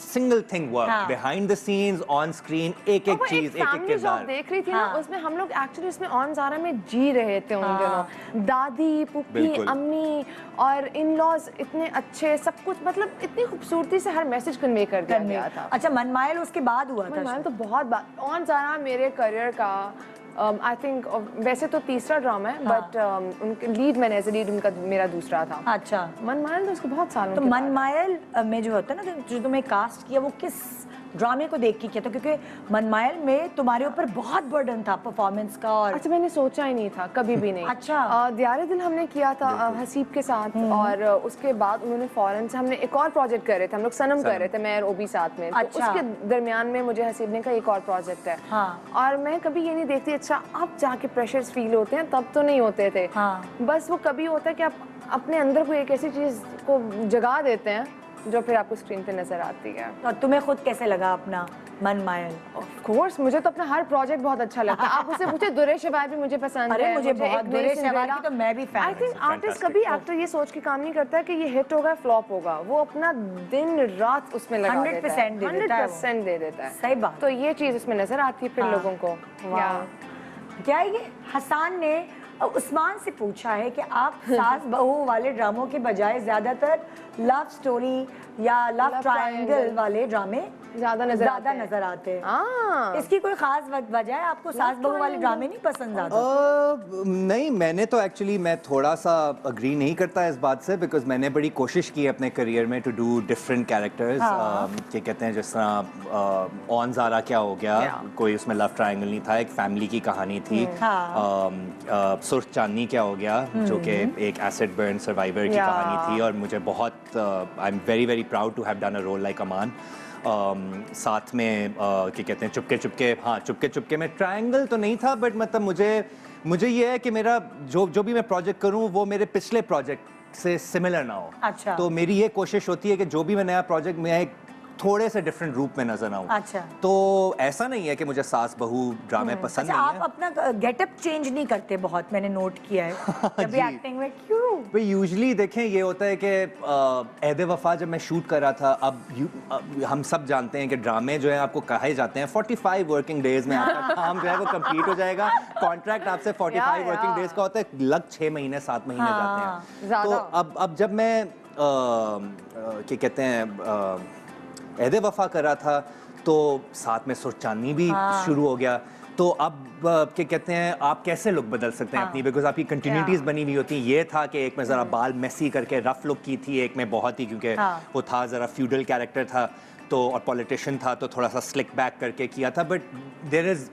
single thing work behind the scenes on screen, एक चीज, एक किरदार देख रही थी ना, उसमें हम लोग एक्चुअली उसमें ऑन ज़ारा में जी रहे थे उन दिनों। दादी, पुप्पी, अम्मी और इन लॉज इतने अच्छे, सब कुछ मतलब इतनी खूबसूरती से हर मैसेज कन्वे कर दिया गया था। अच्छा, मनमाइल उसके बाद हुआ था? मनमाइल तो बहुत बात, ऑन ज़ारा मेरे करियर का आई थिंक वैसे तो तीसरा ड्रामा है, बट उनके लीड मैंने एज ए लीड उनका मेरा दूसरा था। अच्छा, मनमायल तो उसको बहुत सालों तो के बाद। मनमायल में जो होता है ना, जो तुम्हें कास्ट किया, वो किस ड्रामे को देख के किया था? क्योंकि मनमायल में तुम्हारे ऊपर बहुत बर्डन था परफॉर्मेंस का। और अच्छा, मैंने सोचा ही नहीं था कभी भी नहीं। अच्छा। दियारे दिल हमने किया था हसीब के साथ, और उसके बाद उन्होंने फौरन से हमने एक और प्रोजेक्ट कर रहे थे, हम लोग सनम कर रहे थे, मैं और ओबी साथ में। अच्छा। तो उसके दरमियान में मुझे हसीब ने कहा एक और प्रोजेक्ट है। हाँ। और मैं कभी ये नहीं देखती अच्छा अब जाके प्रेशर्स फील होते हैं, तब तो नहीं होते थे। हाँ। बस वो कभी होता है कि आप अपने अंदर कोई एक ऐसी चीज को जगा देते हैं जो फिर आपको स्क्रीन पे नजर आती है। और तुम्हें खुद कैसे लगा अपना मनमायल? ऑफ कोर्स मुझे तो अपना हर प्रोजेक्ट बहुत अच्छा लगता है। आप मुझसे पूछे दुरे शबाब भी मुझे पसंद अरे है। मुझे बहुत एक दुरे नई शबाब सिंड्रेला- की तो मैं भी fan आई थिंक हूँ। आर्टिस्ट कभी एक्टर ये सोच के काम नहीं करता है कि ये हिट होगा फ्लॉप होगा, वो अपना दिन रात उसमें लगा 100% दे देता है वो। 100% दे देता है। सही बात। तो ये चीज उसमें नजर आती है फिर हाँ। लोगों को। वाह। क्या ये हसान ने उस्मान से पूछा है कि आप सास बहू वाले ड्रामों के बजाय ज्यादातर लव स्टोरी या लव Love ट्रायंगल triangle वाले ड्रामे ज्यादा नजर आते हैं। हाँ। इसकी कोई खास वजह है? आपको सास बहू वाले ड्रामे नहीं पसंद ज्यादा? नहीं, मैंने तो एक्चुअली मैं थोड़ा सा अग्री नहीं करता इस बात से, बिकॉज मैंने बड़ी कोशिश की अपने करियर में टू डू डिफरेंट कैरेक्टर्स। क्या कहते हैं, जिस तरह ऑन ज़ारा क्या हो गया, कोई उसमें लव ट्रायंगल नहीं था, एक फैमिली की कहानी थी। सुर्ख चांदनी क्या हो गया, जो कि एक एसिड बर्न सर्वाइवर की कहानी थी, और मुझे बहुत I am very very proud to have done a role like Aman. साथ में क्या कहते हैं, चुपके चुपके, हाँ चुपके चुपके में ट्रायंगल तो नहीं था, बट मतलब मुझे ये है कि मेरा जो भी मैं प्रोजेक्ट करूं वो मेरे पिछले प्रोजेक्ट से सिमिलर ना हो। अच्छा। तो मेरी ये कोशिश होती है कि जो भी मैं नया प्रोजेक्ट में एक थोड़े से डिफरेंट रूप में नजर आऊं। अच्छा। तो ऐसा नहीं है कि मुझे सास बहू ड्रामे पसंद अच्छा, नहीं आप अपना गेटअप चेंज नहीं करते बहुत, मैंने नोट किया है कभी जी। एक्टिंग में? क्यों? भाई यूजली देखें ये होता है कि ऐदे वफा जब मैं शूट कर रहा था, अब हम सब जानते हैं कि ड्रामे जो है आपको कहे जाते हैं 45 वर्किंग डेज में आपका काम जो है वो कंप्लीट हो जाएगा। कॉन्ट्रैक्ट आपसे 45 वर्किंग डेज का होता है, लग 6 महीने 7 महीने जाते हैं। ज़्यादा। तो अब जब मैं क्या कहते हैं ऐदे वफा कर रहा था, तो साथ में सुर्ख चांदनी भी शुरू हो गया। तो अब क्या कहते हैं, आप कैसे लुक बदल सकते हैं अपनी, बिकॉज आपकी कंटिन्यूटीज बनी हुई होती हैं। ये था कि एक में ज़रा बाल मेसी करके रफ लुक की थी, एक में बहुत ही, क्योंकि वो था ज़रा फ्यूडल कैरेक्टर था तो, और पॉलिटिशियन था तो थोड़ा सा स्लिक बैक करके किया था। बट देयर इज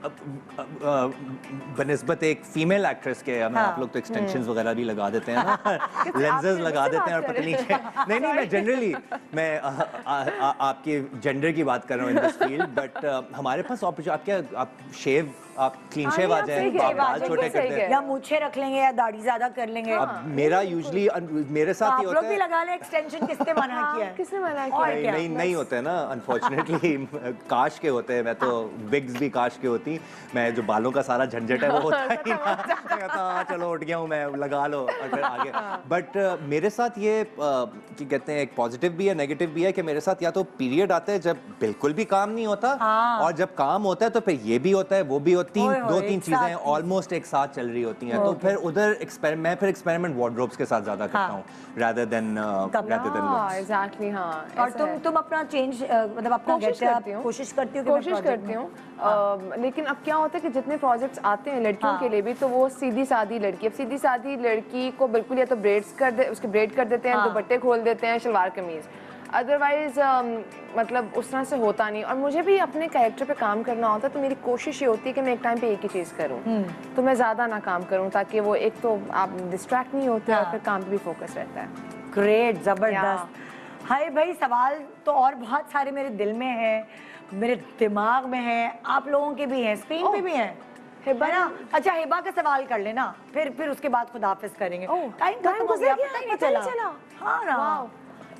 बनिस्बत एक फीमेल एक्ट्रेस के, हमें आप लोग तो एक्सटेंशंस वगैरह भी लगा देते हैं ना, लेंसेज लगा देते हैं और पता नहीं क्या। नहीं मैं जनरली मैं आपकी जेंडर की बात कर रहा हूँ इन दिस फील्ड, बट हमारे पास आप शेव, आप क्लीन शेव आ जाए, आप बाल छोटे कर दें, या मूछें रख लेंगे या दाढ़ी ज्यादा कर लेंगे। अब मेरा यूजली मेरे साथ आप ही लोग होता भी है। लगा लें एक्सटेंशन, किसने मना किया है? किसने मना और किया? क्या? नहीं होते हैं ना, अनफॉर्चुनेटली काश के होते हैं। मैं तो विग्स भी काश के होती, मैं जो बालों का सारा झंझट है वो होता ही ना। चलो उठ गया हूँ मैं, लगा लो और फिर आगे। बट मेरे साथ ये क्या कहते हैं, एक पॉजिटिव भी है नेगेटिव भी है, कि मेरे साथ या तो पीरियड आता है जब बिल्कुल भी काम नहीं होता, और जब काम होता है तो फिर ये भी होता है वो भी होती, दो तीन चीजें ऑलमोस्ट एक साथ चल रही होती हैं। तो फिर उधर मैं फिर एक्सपेरिमेंट वार्डरोब्स के साथ ज्यादा करता हूँ rather than looks। एग्जैक्टली। हाँ, और तुम अपना चेंज, मतलब अपना कोशिश गेटअप करती हूँ। कोशिश करती हो कि मैं कोशिश project करती में- हूँ। लेकिन अब क्या होता है कि जितने प्रोजेक्ट्स आते हैं लड़कियों के लिए भी, तो वो सीधी सादी लड़की, अब सीधी सादी लड़की को बिल्कुल या तो ब्रेड्स उसके ब्रेड कर देते हैं, दुपट्टे खोल देते हैं, शलवार कमीज, अदरवाइज मतलब उस तरह से होता नहीं। और मुझे भी अपने कैरेक्टर पे काम करना होता है, तो मेरी कोशिश ये होती है कि मैं एक टाइम पे एक ही चीज़ करूँ, तो मैं ज़्यादा ना काम करूँ, ताकि वो एक तो आप डिस्ट्रैक्ट नहीं होते और फिर काम पे भी फोकस रहता है। ग्रेट, जबरदस्त। हाय भाई, सवाल तो और बहुत सारे मेरे दिल में है, मेरे दिमाग में है, आप लोगों के भी हैं, स्क्रीन पे भी हैं, है ना? अच्छा, हिबा का सवाल कर लेना, फिर उसके बाद खुदाफिज करेंगे। टाइम टाइम गुजर गया, पता ही नहीं चला। हाँ ना।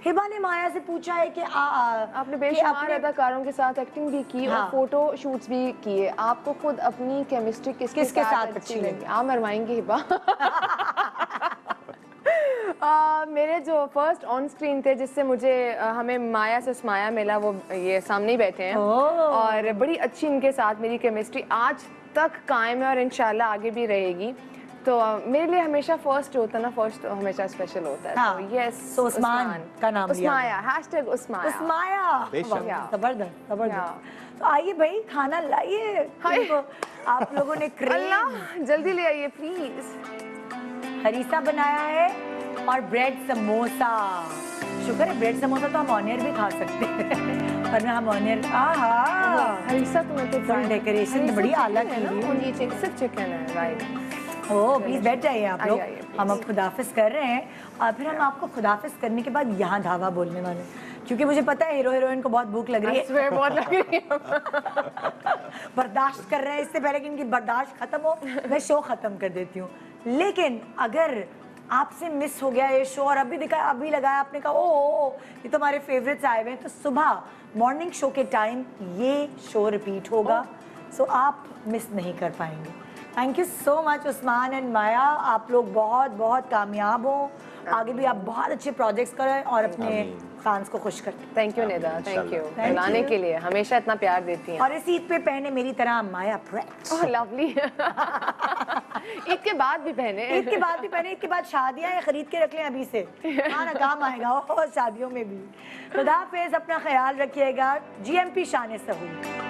हिबा ने माया से पूछा है कि आपने बेशुमार अदाकारों के साथ एक्टिंग भी की और फोटो शूट्स भी किए, आपको खुद अपनी केमिस्ट्री किसके साथ अच्छी लगी? आप मरवाएंगे हिबा? मेरे जो फर्स्ट ऑन स्क्रीन थे, जिससे मुझे हमें माया से स्माया मिला, वो ये सामने ही बैठे हैं, और बड़ी अच्छी इनके साथ मेरी केमिस्ट्री आज तक कायम है और इंशाल्लाह आगे भी रहेगी। तो मेरे लिए हमेशा फर्स्ट जो होता है ना, फर्स्ट हमेशा स्पेशल होता है। हाँ, तो यस, so उस्मान का नाम लिया उस्माया, हैशटैग उस्माया। उस्माया, बेशक। वाह, जबरदस्त जबरदस्त। Yeah. तो आइए भाई खाना लाइए, इनको आप लोगों ने क्रेम अल्लाह जल्दी ले आइए प्लीज। हरीसा बनाया है और ब्रेड समोसा। शुक्र है ब्रेड समोसा तो हम ऑनियर भी खा सकते हैं, वरना हम ऑनियर आहा हरीसा तुम्हें तो फुल डेकोरेशन तो बड़ी आला की हुई है। और ये सिर्फ चिकन है, राइट। ओ प्लीज बैठ जाइए आप लोग। आइए, please। हम अब खुदाफिज कर रहे हैं और फिर हम आपको खुदाफिज करने के बाद यहाँ धावा बोलने वाले हैं। क्योंकि मुझे पता है हीरो हीरोइन को बहुत भूख लग रही है, स्वेर बहुत लग रही है। बर्दाश्त कर रहे हैं। इससे पहले कि इनकी बर्दाश्त खत्म हो मैं शो खत्म कर देती हूँ। लेकिन अगर आपसे मिस हो गया ये शो और अभी दिखा, अभी लगाया, आपने कहा ओ ये तो हमारे फेवरेट्स आए हुए हैं, तो सुबह मॉर्निंग शो के टाइम ये शो रिपीट होगा, सो आप मिस नहीं कर पाएंगे। Thank you so much Usman and Maya, आप लोग बहुत बहुत कामयाब हो, आगे भी आप बहुत अच्छे प्रोजेक्ट्स करें और अपने फैंस को खुश करें। Thank you Nida, thank you Thank बुलाने you। के लिए, हमेशा इतना प्यार देती हैं। और इस ईद पे पहने मेरी तरह Maya bread. Oh lovely. Eid के बाद भी पहने। ईद के बाद भी पहने, ईद के बाद शादियां हैं, खरीद के रख लें अभी से, खाना काम आएगा और शादियों में भी। खुदा हाफिज़, अपना ख्याल रखिएगा। GMP शान सहूर।